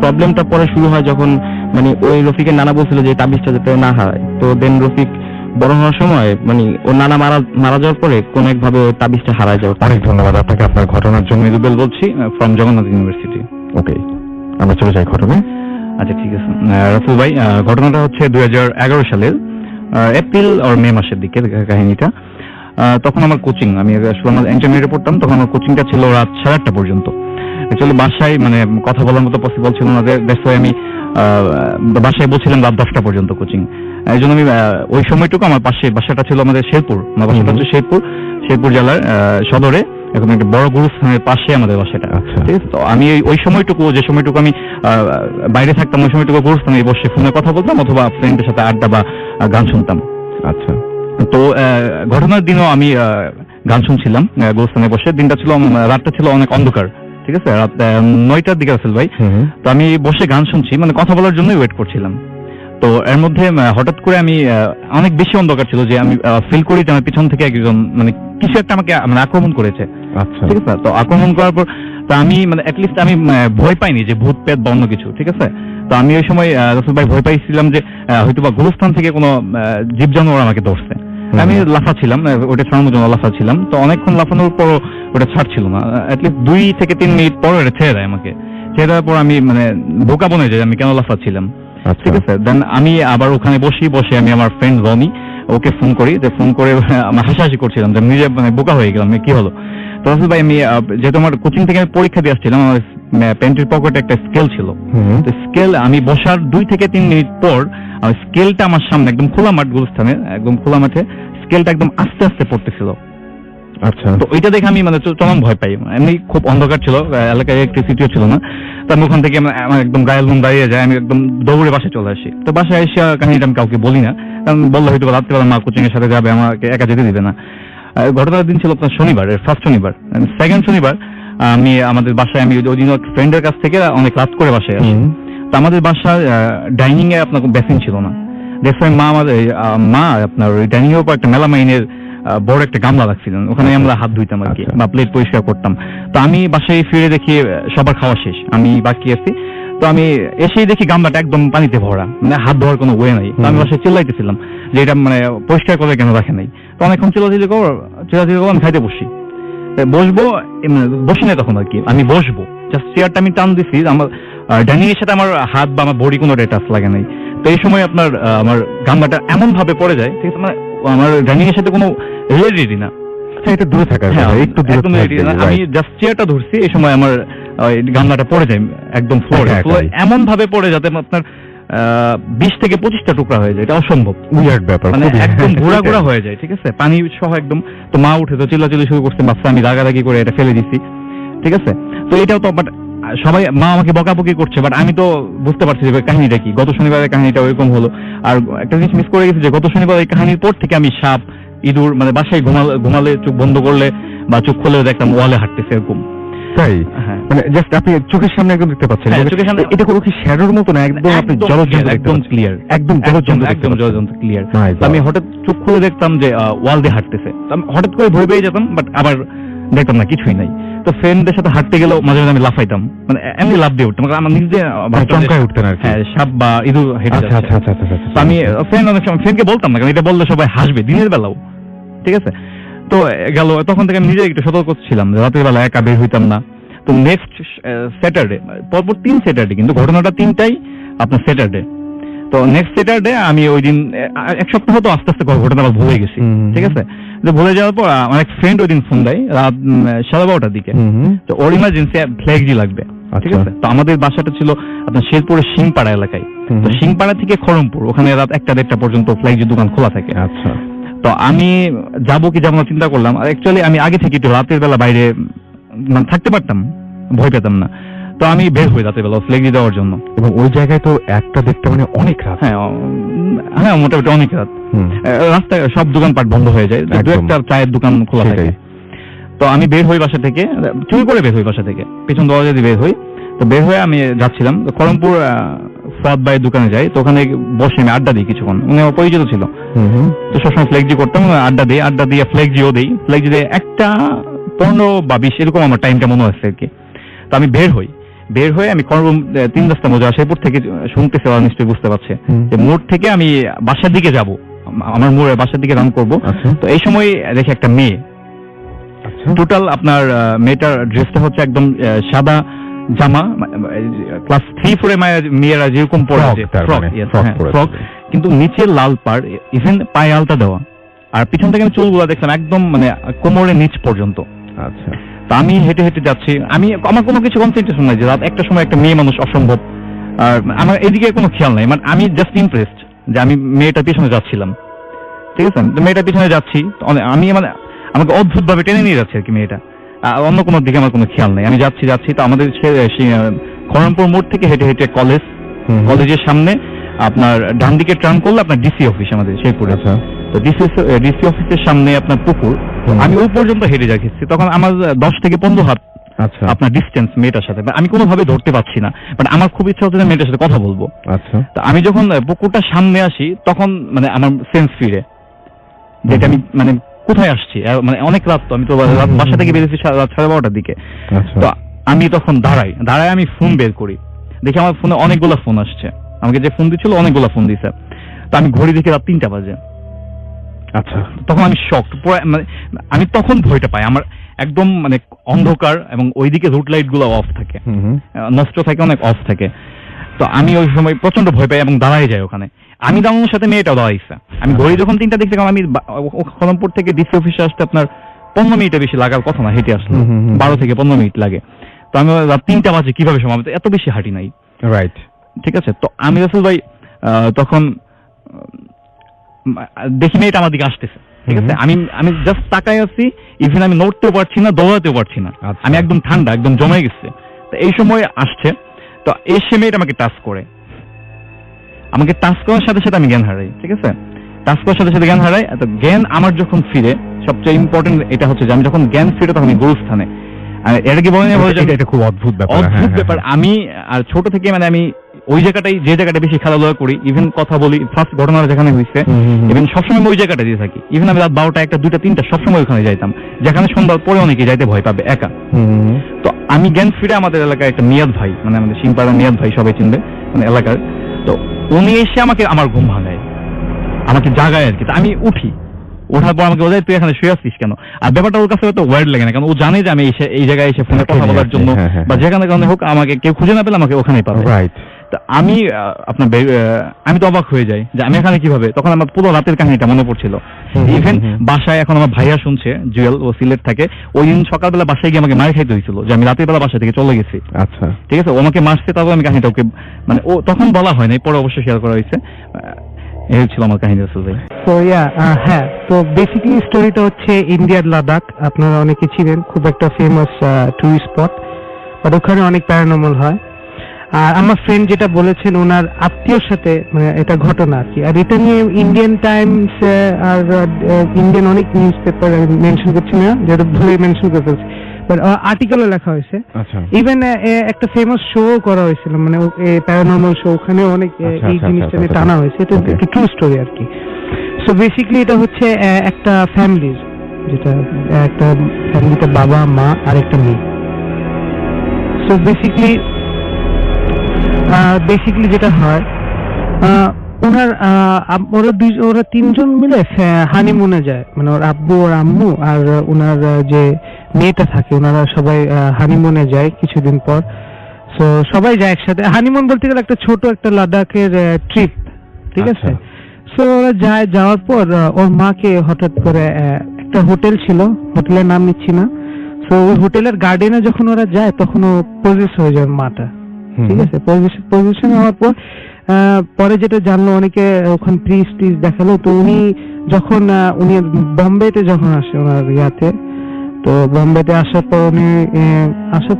প্রবলেমটা পরে শুরু হয় যখন মানে ওই রফিকের নানা বলছিল যে তাবিজটা যাতে না হারায়। তো দেন রফিক বড় হওয়ার সময় মানে ওর নানা মারা যাওয়ার পরে কোন একভাবে তাবিজটা হারায় যাওয়ার। অনেক ধন্যবাদ আপনাকে আপনার ঘটনার জন্য। রুবেল বলছি ফ্রম জগন্নাথ ইউনিভার্সিটি। ওকে, আমরা চলে যাই ঘটনায়। আচ্ছা ঠিক আছে রাসেল ভাই, ঘটনাটা হচ্ছে 2011 সালের এপ্রিল আর মে মাসের দিকে কাহিনীটা। তখন আমার কোচিং, আমি আসলে আমার ইন্টারমিডিয়েটে পড়তাম, তখন আমার কোচিংটা ছিল রাত 8:30 পর্যন্ত। অ্যাকচুয়ালি বাসায় মানে কথা বলার মতো পসিবল ছিল না, দ্যাটস ওয়াই আমি বাসায় বলছিলাম রাত 10টা পর্যন্ত কোচিং। এই জন্য আমি ওই সময়টুকু আমার পাশে বাসাটা ছিল আমাদের শেরপুর, আমার বাসাটা হচ্ছে শেরপুর জেলার সদরে, এখন একটা বড় গুরুস্থানের পাশে আমাদের বাসাটা। ঠিক আছে, তো আমি ওই সময়টুকু যে সময়টুকু আমি বাইরে থাকতাম ওই সময়টুকু গুরুস্থানে বসে ফোনে কথা বলতাম অথবা ফ্রেন্ডের সাথে আড্ডা বা গান শুনতাম। আচ্ছা, তো ঘটনার দিনও আমি গান শুনছিলাম গুরুস্থানে বসে। দিনটা ছিল, রাতটা ছিল অনেক অন্ধকার। ঠিক আছে, রাত 9টার দিকে আসল ভাই। তো আমি বসে গান শুনছি, মানে কথা বলার জন্যই ওয়েট করছিলাম। তো এর মধ্যে হঠাৎ করে আমি অনেক বেশি অন্ধকার ছিল যে আমি ফিল করি যে আমার পিছন থেকে একজন মানে কিছু একটা আমাকে মানে আক্রমণ করেছে। আচ্ছা, ঠিক আছে, তো আক্রমণ করার পর তো আমি মানে অ্যাটলিস্ট আমি ভয় পাইনি যে ভূত পেট বা অন্য কিছু। ঠিক আছে, তো আমি ওই সময় রাসেল ভাই ভয় পাইছিলাম যে হয়তো বা গুরুস্থান থেকে কোনো জীব জানোয়ার আমাকে ধরছে। আমি লাফাচ্ছিলাম, ওটা ছাড়ানোর জন্য লাফাচ্ছিলাম। তো অনেকক্ষণ লাফানোর পর ওটা ছাড়ছিল না, অ্যাটলিস্ট 2 থেকে 3 মিনিট পর ওটা ছেড়ে দেয় আমাকে। ছেড়ে দেওয়ার পর আমি মানে বোকা বনে যাই আমি কেন লাফাচ্ছিলাম। ঠিক আছে, দেন আমি আবার ওখানে বসে আমি আমার ফ্রেন্ড রনি ওকে ফোন করি, যে ফোন করে আমি হাসাহাসি করছিলাম যে নিজে মানে বোকা হয়ে গেলাম, কি হলো। তো রাসেল ভাই আমি যেহেতু আমার কোচিং থেকে আমি পরীক্ষা দিয়ে আসছিলাম, আমার প্যান্টের পকেটে একটা স্কেল ছিল। তো স্কেল আমি বসার 2 থেকে 3 মিনিট পর স্কেলটা আমার সামনে একদম খোলা মাঠ, গুরুস্থানে একদম খোলা মাঠে স্কেলটা একদম আস্তে আস্তে পড়তেছিল। আচ্ছা, তো ওইটা দেখে আমি মানে চরম ভয় পাই। এমনি খুব অন্ধকার ছিল, এলাকায় ইলেকট্রিসিটিও ছিল না। তো আমি ওখান থেকে আমার একদম গায়ের লোম দাঁড়িয়ে যায়, আমি একদম দৌড়ে বাসায় চলে আসি। তো বাসায় এসে কাহিনীটা আমি কাউকে বলি না, কারণ বললে হয়তো রাত্রিবেলা মা কোচিং এর সাথে যাবে, আমাকে একা যেতে দিবে না। ঘটনার দিন ছিল আপনার শনিবার, ফার্স্ট শনিবার। সেকেন্ড শনিবার আমি আমাদের বাসায় আমি ওই দিন ফ্রেন্ডের কাছ থেকে অনেক রাত করে বাসায় আসি। তো আমাদের বাসায় ডাইনিং এ আপনার বেসিন ছিল না, দেখছেন মা আপনার ওই ডাইনিং এর উপর একটা মেলামাইনের বড় একটা গামলা রাখছিলেন, ওখানে আমরা হাত ধুইতাম আর কি, বা প্লেট পরিষ্কার করতাম। তো আমি বাসায় ফিরে দেখি সবার খাওয়া শেষ, আমি বাকি আছি। তো আমি এসেই দেখি গামলাটা একদম পানিতে ভরা, মানে হাত ধোয়ার কোনো ওয়ে নাই। তো আমি বাসায় চিল্লাইতেছিলাম যে এটা মানে পরিষ্কার করে কেন রাখে নাই। তো অনেকক্ষণ চিল্লাচিল্লি করো, আমি খাইতে বসি না তখন আর কি, আমি বসবো, জাস্ট চেয়ারটা আমি টান দিছি, আমার ডাইনিং এর সাথে আমার হাত বা আমার বডি কোনো টাচ লাগে নাই। তো এই সময় আপনার আমার গামলাটা এমন ভাবে পড়ে যায়, ঠিক আছে, মানে আমার রানিং এর সাথে কোনো রিলেটেডই না। হ্যাঁ, এটা দূরে থাকার কথা, একটু দূরে একদম ready না। থাকবে, আমি right. জাস্ট চেয়ারটা ধরছি, এই সময় আমার গামলাটা পড়ে যায় একদম ফ্লোরে। একাই। এমন ভাবে পড়ে যাতে আপনার 20 থেকে 25টা টুকরা হয়ে যায়, এটা অসম্ভব। উইয়ার্ড ব্যাপার, মানে খুবই। একদম ঘোরা ঘোরা হয়ে যায়, ঠিক আছে, পানি সহ একদম। তো মা উঠে তো চিল্লাচিল্লি শুরু করছে, বাচ্চা আমি রাগারাগি করে এটা ফেলে দিচ্ছি, ঠিক আছে। তো এটাও তো বাট সবাই মা আমাকে বকাবকি করছে, বাট আমি তো বুঝতে পারছি যে কাহিনীটা কি। গত শনিবারের কাহিনীটা ওইরকম হলো। আর একটা জিনিস মিস করে গেছি যে গত শনিবার এই কাহিনীর পর থেকে আমি সাপ, ইঁদুর, মানে বাসায় ঘুমালে চোখ বন্ধ করলে বা চোখ খুলেও দেখতাম ওয়ালে হাঁটতেছে এরকম। তাই হ্যাঁ, মানে জাস্ট আপনি চোখের সামনে একদম দেখতে পাচ্ছেন? হ্যাঁ, মানে চোখের সামনে। এটা কোনো কি শ্যাডোর মতো না, একদম আপনি জলজন্ত একদম ক্লিয়ার, একদম জলজন্ত একদম জলজন্ত ক্লিয়ার। My God. আমি হঠাৎ চোখ খুলে দেখতাম যে ওয়াল দিয়ে হাঁটতেছে। তো আমি হঠাৎ করে ভয় পেয়ে যেতাম, বাট আবার দেখতাম না কিছুই নাই। তো ফ্রেন্ডদের সাথে হাঁটতে গেলেও মাঝে মাঝে আমি লাফাইতাম, মানে এমনি লাফ দিয়ে উঠতাম, আমার নিজে চমকায় উঠতেন আর কি। হ্যাঁ, সাপ বা ইঁদুর হেঁটে আচ্ছা যাচ্ছে। আচ্ছা আচ্ছা আচ্ছা। তো আমি ফ্রেন্ড অনেক সময় ফ্রেন্ডকে বলতাম না, কারণ এটা বললে সবাই হাসবে দিনের বেলাও, ঠিক আছে। তো গেল, তখন থেকে আমি নিজে একটু সতর্ক ছিলাম যে রাতের বেলা একা বের হইতাম না। তো নেক্সট স্যাটারডে, পরপর 3 স্যাটারডে, কিন্তু ঘটনাটা 3টাই আপনার স্যাটারডে। তো নেক্সট স্যাটারডে আমি ওই দিন 1 সপ্তাহ তো আস্তে আস্তে ঘটনা আবার ভুলে গেছি, ঠিক আছে। তো ভুলে যাওয়ার পর আমার এক ফ্রেন্ড ওই দিন ফোন দেয় রাত 12:30টার দিকে। তো ওর ইমার্জেন্সি ফ্ল্যাগজি লাগবে, ঠিক আছে। তো আমাদের বাসাটা ছিল আপনার শেরপুরের সিংপাড়া এলাকায়। তো সিংপাড়া থেকে খড়মপুর, ওখানে রাত 1টা-1:30টা পর্যন্ত ফ্ল্যাগজি দোকান খোলা থাকে। আচ্ছা। তো আমি যাবো কি যাবো না চিন্তা করলাম। আর অ্যাকচুয়ালি আমি আগে থেকে একটু রাতের বেলা বাইরে মানে থাকতে পারতাম, ভয় পেতাম না। তো আমি বের হই রাতের বেলা ফ্ল্যাগজি দেওয়ার জন্য। এবং ওই জায়গায় তো 1টা-1:30টা মানে অনেক রাত। হ্যাঁ, হ্যাঁ, মোটামুটি অনেক রাত। রাস্তায় সব দোকানপাট বন্ধ হয়ে যায়, দু একটা চায়ের দোকান খোলা থাকে। তো আমি বের হই বাসা থেকে, চুরি করে বের হই বাসা থেকে, পেছন দরজা দিয়ে বের হই। তো বের হয়ে আমি যাচ্ছিলাম খড়মপুর ফাদ ভাইয়ের দোকানে যাই। তো ওখানে বসে আমি আড্ডা দিই কিছুক্ষণ, উনি আমার পরিচিত ছিল। তো সবসময় ফ্ল্যাগজি করতাম, আড্ডা দিয়ে ফ্ল্যাগজিও দিই। ফ্ল্যাগজি দিয়ে 1টা-15 বা 20 এরকম আমার টাইমটা মনে হচ্ছে আর কি। তো আমি বের হয়ে আমি খড়মপুর 3 রাস্তা মজা শেরপুর থেকে শুনতেছে, ওরা নিশ্চয়ই বুঝতে পারছে যে মোড় থেকে আমি বাসার দিকে যাব, আমার মোড়ের বাসার দিকে রান করবো। তো এই সময় দেখি একটা মেয়ে, টোটাল আপনার মেয়েটার ড্রেসটা হচ্ছে একদম সাদা জামা, ক্লাস 3-4 মেয়েরা যেরকম পরে, ফ্রক, কিন্তু নিচে লাল পাড়, ইভেন পায়ে আলতা দেওয়া। আর পিছন থেকে আমি চুলগুলো দেখলাম একদম মানে কোমরের নিচ পর্যন্ত। আচ্ছা। তো আমি হেঁটে হেঁটে যাচ্ছি, আমার কোনো কিছু কনসেন্ট্রেশন নাই যে রাত 1টার সময় একটা মেয়ে মানুষ অসম্ভব। আর আমার এদিকে কোনো খেয়াল নাই, মানে আমি জাস্ট ইমপ্রেসড যে আমি মেয়েটার পিছনে যাচ্ছিলাম, ঠিক আছে। মেয়েটার পিছনে যাচ্ছি, আমি মানে আমাকে অদ্ভুত ভাবে টেনে নিয়ে যাচ্ছে আর কি মেয়েটা, অন্য কোনো দিকে আমার কোনো খেয়াল নাই। আমি যাচ্ছি। তো আমাদের খড়মপুর মোড় থেকে হেঁটে হেঁটে কলেজের সামনে আপনার ডান দিকে টার্ন করলে আপনার ডিসি অফিস আমাদের শেরপুরে। তো ডিসি অফিসের সামনে আপনার পুকুর। আমি ওই পর্যন্ত হেঁটে যাচ্ছি, তখন আমার 10 থেকে 15 হাত আচ্ছা আপনার ডিস্টেন্স মেয়েটার সাথে। আমি কোনোভাবে ধরতে পারছি না, বাট আমার খুব ইচ্ছা হচ্ছে মেয়েটার সাথে কথা বলবো। আচ্ছা। তো আমি যখন পুকুরটার সামনে আসি, তখন মানে আমার সেন্স ফিরে যেটা আমি মানে কোথায় আসছি, মানে অনেক রাত। তো আমি তো বাসা থেকে বেরিয়েছি রাত 12:30টার দিকে। তো আমি তখন দাঁড়াই আমি ফোন বের করি, দেখি আমার ফোনে অনেকগুলো ফোন আসছে। আমাকে যে ফোন দিচ্ছিল অনেকগুলো ফোন দিছে। তো আমি ঘড়ি দেখি রাত 3টা বাজে। আচ্ছা। তখন আমি শকড, মানে আমি তখন ভয়টা পাই। আমার একদম মানে অন্ধকার এবং ওইদিকে রুট লাইট গুলো অফ থাকে, নষ্ট থাকে, অনেক অফ থাকে। তো আমি ওই সময় প্রচন্ড ভয় পাই এবং দাঁড়াই যাই ওখানে। আমি দাঁড়ানোর সাথে মেয়েটাও দাঁড়াইছে। আমি ঘড়ি যখন 3টা দেখছি, কারণ আমি খড়মপুর থেকে ডিসি অফিসে আসতে আপনার 15 মিনিটের বেশি লাগার কথা না, হেঁটে আসলে 12 থেকে 15 মিনিট লাগে। তো আমি রাত 3টা বাজে কিভাবে সময়, এত বেশি হাঁটি নাই, রাইট, ঠিক আছে। তো আমি রাসেল ভাই তখন দেখি মেয়েটা আমার দিকে আসতেছে, ঠিক আছে। আমি জাস্ট তাকায় আছি, ইভেন আমি নড়তেও পারছি না, দৌড়াতেও পারছি না। আমি একদম ঠান্ডা, একদম জমে গেছে। তো এই সময় আসছে, তো এসে মেয়েটা আমাকে টাচ করে। আমাকে টাচ করার সাথে সাথে আমি জ্ঞান হারাই, ঠিক আছে। টাচ করার সাথে সাথে জ্ঞান হারাই। তো জ্ঞান আমার যখন ফিরে, সবচেয়ে ইম্পর্টেন্ট এটা হচ্ছে যে আমি যখন জ্ঞান ফিরে তখন আমি গুরুস্থানে। এর আগে বলেন, এটা খুব অদ্ভুত ব্যাপার। আমি আর ছোট থেকে মানে আমি ওই জায়গাটাই, যে জায়গাটা বেশি খেলাধুলা করি, ইভেন কথা বলি, ফার্স্ট ঘটনা যেখানে হয়েছে, ইভেন সবসময় ওই জায়গাটা দিয়ে থাকি। ইভেন আমি রাত 12টা, 1টা, 2টা, 3টা সবসময় ওখানে যাইতাম, যেখানে সন্ধ্যার পরে অনেকে যাইতে ভয় পাবে একা। তো আমি জ্ঞান ফিরে আমাদের এলাকায় একটা মিয়াদ ভাই, মানে আমাদের সিংপাড়া মিয়াদ ভাই সবাই চিনবে মানে এলাকার। তো উনি এসে আমাকে আমার ঘুম ভাঙায়, আমাকে জাগায় আর কি। তো আমি উঠি, ওঠার পর আমাকে বলে তুই এখানে শুয়ে আসছিস কেন। আর ব্যাপারটা ওর কাছে হয়তো ওয়ার্ড লাগে না, কারণ ও জানে যে আমি এই জায়গায় এসে ফোনে কথা বলার জন্য বা যেখানে কারণে হোক আমাকে কেউ খুঁজে না পেলে আমাকে ওখানেই পাবে। তো আমি আমি তো অবাক হয়ে যাই যে আমি এখানে কিভাবে, তখন আমার পুরো রাতের কাহিনীটা মনে পড়ছিল। ইভেন বাসায় এখন আমার ভাইয়া শুনছে, জুয়েল, ও সিলেট থাকে, ওই দিন সকালবেলা বাসায় গিয়ে আমাকে মার খাইতে হয়েছিল যে আমি রাতের বেলা বাসা থেকে চলে গেছি। আচ্ছা, ঠিক আছে, ও আমাকে মারছে, তারপর আমি কাহিনীটা ওকে, মানে ও তখন বলা হয় নাই, পরে অবশ্যই শেয়ার করা হয়েছে। এই ছিল আমার কাহিনী রাসেল ভাই। তো হ্যাঁ, তো বেসিক্যালি স্টোরিটা হচ্ছে ইন্ডিয়ার লাদাখ। আপনারা অনেকে ছিলেন, খুব একটা ফেমাস টুরিস্ট স্পট, বাট ওখানে অনেক প্যারানর্মাল হয়। আর আমার ফ্রেন্ড যেটা বলেছেন ওনার আত্মীয়র সাথে, মানে এটা ঘটনা আর কি। আর এটা নিয়ে ইন্ডিয়ান টাইমস আর ইন্ডিয়ান অনেক নিউজ পেপার মেনশন করছি না, যেটা ভুলে মেনশন করে ফেলছি, বাট আর্টিকেলও লেখা হয়েছে। আচ্ছা, ইভেন একটা ফেমাস শো করা হয়েছিল, মানে প্যারানর্মাল শো, ওখানে অনেক এই জিনিসটা নিয়ে টানা হয়েছে। এটা একটা ট্রু স্টোরি আর কি। সো বেসিক্যালি এটা হচ্ছে একটা ফ্যামিলির, যেটা একটা ফ্যামিলিতে বাবা, মা আর একটা মেয়ে। সো বেসিক্যালি যেটা হয়, ওরা তিনজন মিলে হানিমুনে যায়, মানে ওর আব্বু, ওর আম্মু আর ওনার যে মেয়েটা থাকে, ওনারা সবাই হানিমুনে যায় কিছুদিন পর। সো সবাই যায় একসাথে। হানিমুন বলতে গেলে একটা ছোট একটা লাদাখের ট্রিপ, ঠিক আছে। সো ওরা যাওয়ার পর ওর মাকে হঠাৎ করে একটা হোটেল ছিল, হোটেলের নাম নিচ্ছি না, সো ওই হোটেলের গার্ডেনে যখন ওরা যায় তখন ও পজেস হয়ে যায়, মাটা, ঠিক আছে। পজিশন হওয়ার পর পরে যেটা জানলো, অনেকে ওখানে প্রিস্ট দেখালো। তো উনি বোম্বেতে যখন আসে ওনার ইয়াতে, তো বোম্বেতে আসার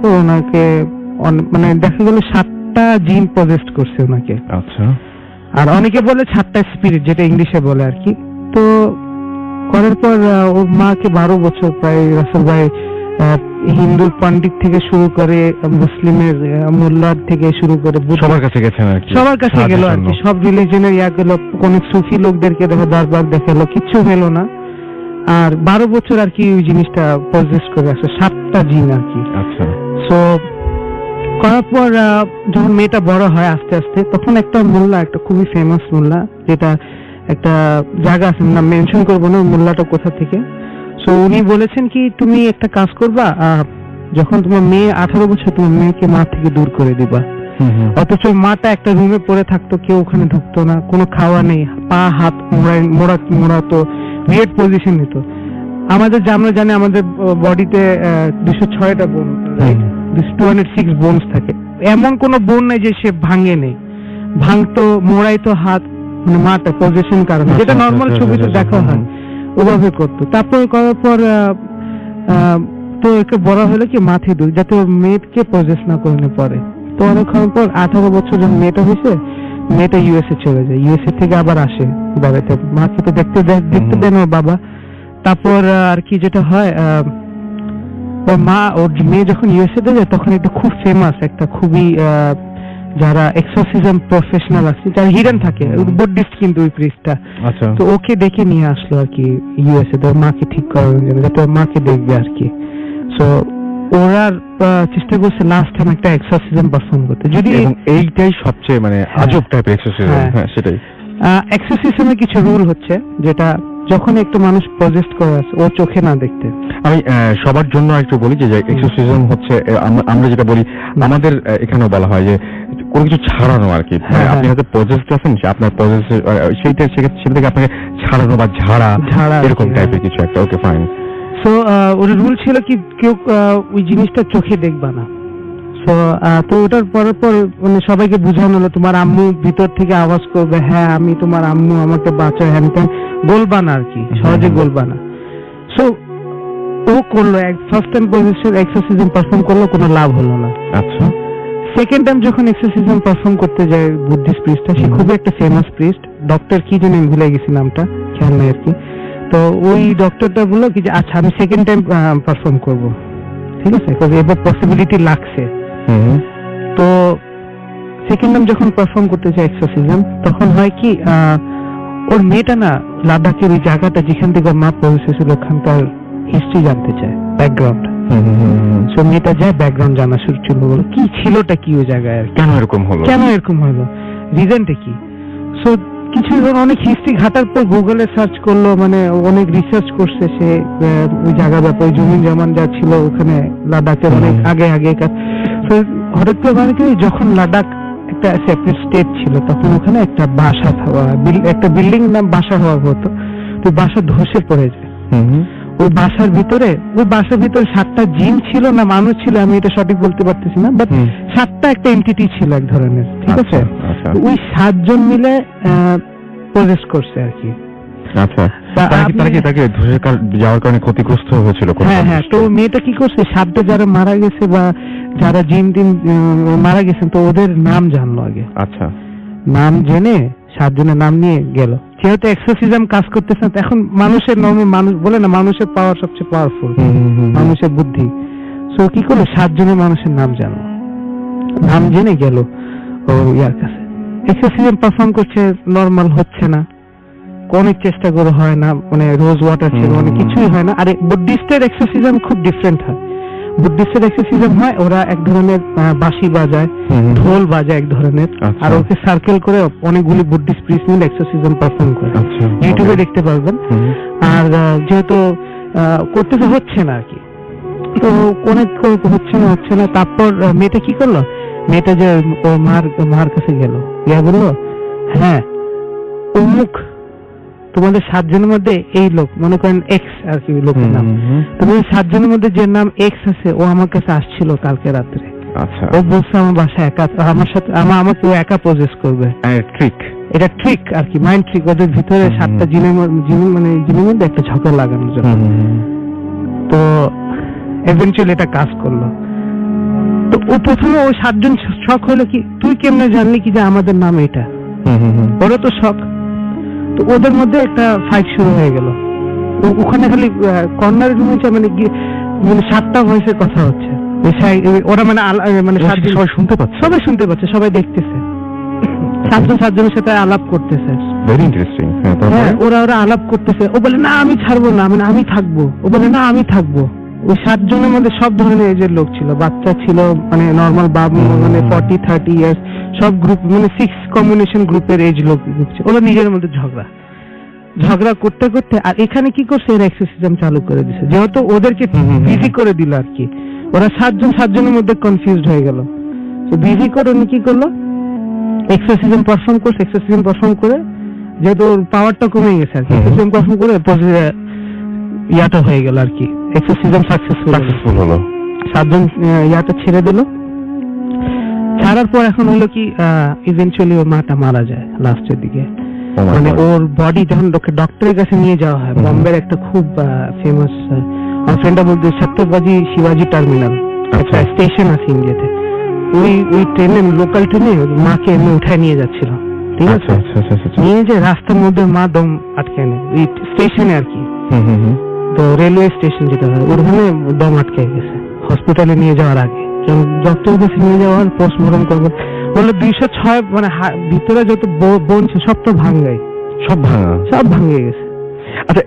পর ওনাকে মানে দেখা গেল 7টা জিন পজেস্ট করছে ওনাকে। আচ্ছা, আর অনেকে বলে 7টা স্পিরিট, যেটা ইংলিশে বলে আর কি। তো করার পর ওর মাকে 12 বছর প্রায় রাসেল ভাই হিন্দু পণ্ডিত থেকে শুরু করে মুসলিমের মোল্লার থেকে শুরু করে সবার কাছে গেছেন আর কি, সবার কাছে গেল আর কি, সব রিলিজনের গেল, কোন সুফি লোকদেরকে দেখো দরবার দেখালো, কিচ্ছু হলো না। আর 12 বছর আর কি ওই জিনিসটা পজেস করে আসে, 7টা জিন আর কি। আচ্ছা, সো করার পর যখন মেয়েটা বড় হয় আস্তে আস্তে, তখন একটা মোল্লা, একটা খুবই ফেমাস মোল্লা, যেটা একটা জায়গা আছে, না মেনশন করবো না মোল্লাটা কোথা থেকে। সো উনি বলেছেন কি, তুমি একটা কাজ করবা, যখন তোমার মেয়ে 18 বছর, তোমার মেয়েকে মা থেকে দূর করে দিবা। অথচ মাটা একটা রুমে পড়ে থাকতো, কেউ ওখানে ঢুকতো না, কোনো খাওয়া নেই, পা হাত মোড়াতো, উইয়ার্ড পজিশন নিত। আমরা জানি আমাদের বডিতে 206টা বোন, 206 বোনস থাকে, এমন কোনো বোন নাই যে সে ভাঙে নেই, ভাঙতো, মোড়াইতো হাত, মানে মাটা পজিশন কারণে, যেটা নর্মাল ছবিতে দেখা হয় ওভাবে করতো। তারপর করার পর তো একে বড় হলো কি মাথায় দুই, যাতে ওর মেয়েকে পজেস না করে পরে। তো অনেকক্ষণ পর 18 বছর যখন মেয়েটা হয়েছে, মেয়েটা ইউএসএ চলে যায়, ইউএসএ থেকে আবার আসে বেড়াতে, মাকে তো দেখতে দেন ওর বাবা। তারপর আর কি যেটা হয়, ওর মেয়ে যখন ইউএসএ তে যায়, তখন একটা খুব ফেমাস, একটা খুবই যারা এক্সোরসিজম প্রফেশনাল আছে, যারা হিডেন থাকে, বুদ্ধিস্ট কিন্তু ওই প্রিস্টটা। আচ্ছা, তো ওকে ডেকে নিয়ে আসলো আর কি ইউএসএ তে, মাকে ঠিক করানোর জন্য, যাতে ওর মাকে দেখবে আর কি। সো ওরা চেষ্টা করছে লাস্ট টাইম একটা এক্সোরসিজম পারফর্ম করতে, যদি এইটাই সবচেয়ে মানে আজব টাইপের এক্সারসাইজ। হ্যাঁ, সেটাই। এক্সোরসিজমের কিছু রুল হচ্ছে, যেটা যখন একটা মানুষ পজেস্ট করে আছে, ও চোখে না দেখতে। আমি সবার জন্য একটু বলি যে এক্সোরসিজম হচ্ছে, আমরা যেটা বলি, আমাদের এখানেও বলা হয় যে কোনো কিছু ছাড়ানো আর কি। আপনি হয়তো পজেস্ট আছেন, আপনার পজেস সেটা থেকে আপনাকে ছাড়ানো বা ঝাড়া, এরকম টাইপের কিছু একটা। ওকে, ফাইন। সো ওর রুল ছিল কি, কেউ ওই জিনিসটা চোখে দেখবা না। তো ওটার পরের পর মানে সবাইকে বোঝানো হলো, তোমার আম্মু ভিতর থেকে আওয়াজ করবে, হ্যাঁ আমি তোমার আম্মু, আমাকে বাঁচাও, হ্যান ত্যান, বলবা না আর কি, সহজে বলবা না। সো ও করলো, first time position exercise perform করলো, কোনো লাভ হলো না। আচ্ছা, সেকেন্ড টাইম যখন এক্সারসাইজ পারফর্ম করতে যায় বুদ্ধিস্ট প্রিস্টটা, সে খুবই একটা ফেমাস প্রিস্ট, ডক্টর কি জানি ভুলে গেছি নামটা, খেয়াল নাই আর কি। তো ওই ডক্টরটা বললো কি যে আচ্ছা আমি সেকেন্ড টাইম পারফর্ম করব, ঠিক আছে, এবার পসিবিলিটি লাগছে। তো সেকেন্ড টাইম যখন পারফর্ম করতে চাই এক্সারসাইজ, তখন হয় কি, ওর মেয়েটা না লাদাখের ওই জায়গাটা যেখান থেকে মা পৌঁছেছিল, ওখানকার হিস্ট্রি জানতে চায়, ব্যাকগ্রাউন্ড। সো মেয়েটা যায়, ব্যাকগ্রাউন্ড জানা শুরু করলো, কি ছিলটা কি ওই জায়গায়, কেন এরকম হলো, রিজনটা কি। সো কিছু অনেক হিস্ট্রি ঘাটার পর গুগলে সার্চ করলো, মানে অনেক রিসার্চ করছে সে ওই জায়গা ব্যাপারে, জমিন জমান যা ছিল ওখানে লাদাখের অনেক আগে। হঠাৎ করে মানে কি, যখন লাদাখ একটা সেপারেট স্টেট ছিল, তখন ওখানে একটা বাসা একটা বিল্ডিং নাম বাসা হওয়া হতো। তো বাসা ধসে পড়ে যায়। ওই বাসার ভিতরে 7টা জিন ছিল না মানুষ ছিল, আমি এটা সঠিক বলতে পারতেছি না, বাট 7টা একটা এন্টিটি ছিল এক ধরনের, ঠিক আছে? আচ্ছা। ওই 7 জন মিলে প্রজেস করছে আর কি। আচ্ছা, তা তাকে ধসে যাওয়ার কারণে ক্ষতিগ্রস্ত হয়েছিল? হ্যাঁ, তো মেয়েটা কি করছে, 7টা যারা মারা গেছে বা যারা জিন টিন মারা গেছেন, তো ওদের নাম জানলো আগে। আচ্ছা, নাম জেনে 7 জনের নাম নিয়ে গেল। যেহেতু এক্সোসিজম কাজ করতেছে না, এখন মানুষের মানুষ বলে না, মানুষের পাওয়ার সবচেয়ে পাওয়ারফুল, মানুষের বুদ্ধি। সো কি করলো, 7 জনের মানুষের নাম জানলো, নাম জেনে গেল ও ইয়ার কাছে। এক্সোসিজম পারফর্ম করছে, নর্মাল হচ্ছে না, অনেক চেষ্টা করে হয় না, মানে রোজ ওয়াটার ছিল, মানে কিছুই হয় না। আরে বুদ্ধিস্টের এক্সোসিজম খুব ডিফারেন্ট হয়। বুদ্ধিস্টের এক্সোসিজম হয় ওরা এক ধরনের বাঁশি বাজায়, ঢোল বাজায় এক ধরনের, আর ওকে সার্কেল করে অনেকগুলি বুদ্ধিস্ট প্রিস্ট মিলে এক্সোসিজম পারফর্ম করে। ইউটিউবে দেখতে পারবেন। আর যেহেতু করতে হচ্ছে না আর কি, তো অনেক হচ্ছে না। তারপর মেয়েটা কি করলো, মেয়েটা যে ওর মার কাছে গেল, গিয়ে বললো, হ্যাঁ অমুক তোমাদের 7 জনের মধ্যে এই লোক, মনে করেন এক্স আর কি লোকের নাম, তোমাদের 7 জনের মধ্যে যে নাম এক্স আছে, ও আমার কাছে আসছিল কালকে রাত্রে। আচ্ছা, ও বলছে আমার বাসায় একা, আমার সাথে আমাকে ও একা প্রজেস করবে। ট্রিক, এটা ট্রিক আর কি, মাইন্ড ট্রিক। ওদের ভিতরে 7টা জিনের মধ্যে একটা ঝগড়া লাগানোর জন্য। তো এভেন্চুয়ালি এটা কাজ করলো। তো ও প্রথমে ওই 7 জন শক হলো কি, তুই কেমনে জানলি কি যে আমাদের নাম এটা? ওরা তো শক। তো ওদের মধ্যে একটা ফাইট শুরু হয়ে গেল। ওখানে খালি কর্নারের রুমে মানে 7টা ভয়েসের কথা হচ্ছে। ওরা মানে সবাই শুনতে পাচ্ছে, সবাই দেখতেছে, 7 জনের সাথে আলাপ করতেছে। Very interesting. হ্যাঁ, ওরা আলাপ করতেছে। ও বলে না আমি ছাড়বো না, মানে আমি থাকবো। ও বলে না আমি থাকবো। ওই 7 জনের মধ্যে সব ধরনের এজের লোক ছিল, বাচ্চা ছিল, মানে নর্মাল বাবু, মানে 40-30 ইয়ার্স, সব গ্রুপ, মানে 6 কম্বিনেশন গ্রুপের এজ লোক ছিল। ওরা নিজের মধ্যে ঝগড়া করতে করতে, আর এখানে কি করছে, এর এক্সোসিজম চালু করে দিছে, যেহেতু ওদেরকে বিজি করে দিল আর কি। ওরা 7 জনের মধ্যে কনফিউজড হয়ে গেল। তো বিজি করে উনি কি করলো, এক্সোসিজম পারফর্ম করছে। এক্সোসিজম পারফর্ম করে, যেহেতু ওর পাওয়ারটা কমে গেছে আর কি, এক্সোসিজম পারফর্ম করে ইয়াটা হয়ে গেল আর কি, এক্সোসিজম সাকসেসফুল হলো। 7 জন ইয়াটা ছেড়ে দিল। ছাড়ার পর এখন হলো কি, ইভেন্চুয়ালি ওর মাটা মারা যায় লাস্টের দিকে। মানে ওর বডি যখন ডক্টরের কাছে নিয়ে যাওয়া হয়, বম্বের একটা খুব ফেমাস, আমার ফ্রেন্ডরা বলতে, ছত্রবাজি শিবাজি টার্মিনাল একটা স্টেশন আছে ইন্ডিয়াতে, ওই ট্রেনে, লোকাল ট্রেনে মাকে এমনি উঠায় নিয়ে যাচ্ছিল, ঠিক আছে? নিয়ে যে রাস্তার মধ্যে মা দম আটকে নেয়, ওই স্টেশনে আর কি। তো রেলওয়ে স্টেশন যেটা হয়, ওখানে দম আটকে গেছে হসপিটালে নিয়ে যাওয়ার আগে। ডক্টর কাছে নিয়ে যাওয়ার পোস্টমর্টম করবেন, বললো 206, মানে ভিতরে যত বোন ছিল সব তো সব ভাঙে গেছে। আচ্ছা,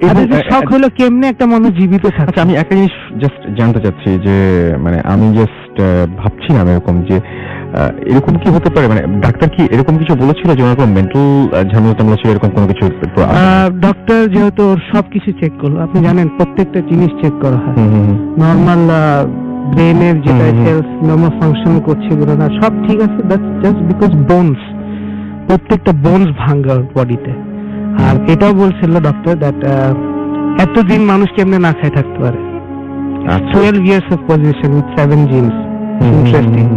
শখ হলো কেমনে একটা মানুষ জীবিত থাকে। আচ্ছা, আমি একটা জিনিস জাস্ট জানতে চাচ্ছি যে, মানে আমি জাস্ট ভাবছিলাম এরকম যে, এরকম কি হতে পারে, মানে ডাক্তার কি এরকম কিছু বলেছিল যে ওরকম মেন্টাল ঝামেলা ছিল, এরকম কোনো কিছু? ডক্টর যেহেতু ওর সবকিছু চেক করলো, আপনি জানেন প্রত্যেকটা জিনিস চেক করা হয়, নর্মাল ব্রেনের যেটা সেলস নর্মাল ফাংশন করছে এগুলো না, সব ঠিক আছে, দ্যাটস জাস্ট বিকজ বোনস, প্রত্যেকটা বোনস ভাঙা বডিতে। আর এটাও বলছিল ডক্টর দ্যাট এতদিন মানুষ কেমনে না খায় থাকতে পারে। 12 years of position with 7 genes. Interesting.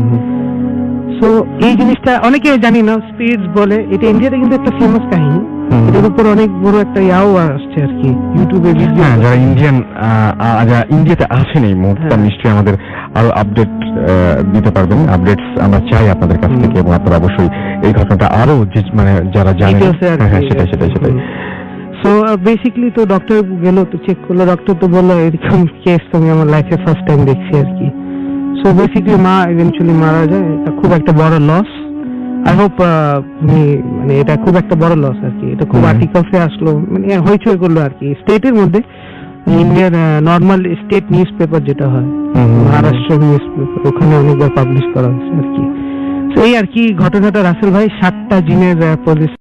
So এই জিনিসটা অনেকে জানি না, স্পিরিটস বলে, এটা ইন্ডিয়াতে কিন্তু একটা ফেমাস কাহিনী। এটার উপর অনেক বড় একটা ইয়াও আসছে আর কি, ইউটিউবে ভিডিও। হ্যাঁ, যারা ইন্ডিয়াতে আছেন এই মুহূর্তে, নিশ্চয়ই আমাদের আরো আপডেট দিতে পারবেন। আপডেটস আমরা চাই আপনাদের কাছ থেকে, এবং আপনারা অবশ্যই এই ঘটনাটা আরো মানে যারা জানেন, হ্যাঁ সেটাই। সো বেসিক্যালি তো ডক্টর গেল, তো চেক করলো, ডক্টর তো বললো এরকম কেস তো আমি আমার লাইফে ফার্স্ট টাইম দেখছি আর কি। সো বেসিক্যালি মা ইভেন্চুয়ালি মারা যায়, এটা খুব একটা বড় লস। আই হোপ মানে এটা খুব একটা বড় লস আর কি, এটা খুব আর্টিকেলসে আসলো, মানে হইচই করলো আর কি স্টেটের মধ্যে। ইন্ডিয়ার নর্মাল স্টেট নিউজ পেপার যেটা হয়, মহারাষ্ট্র নিউজ পেপার, ওখানে অনেকবার পাবলিশ করা হয়েছে আর কি। তো এই আর কি ঘটনাটা রাসেল ভাই, 7টা জিনের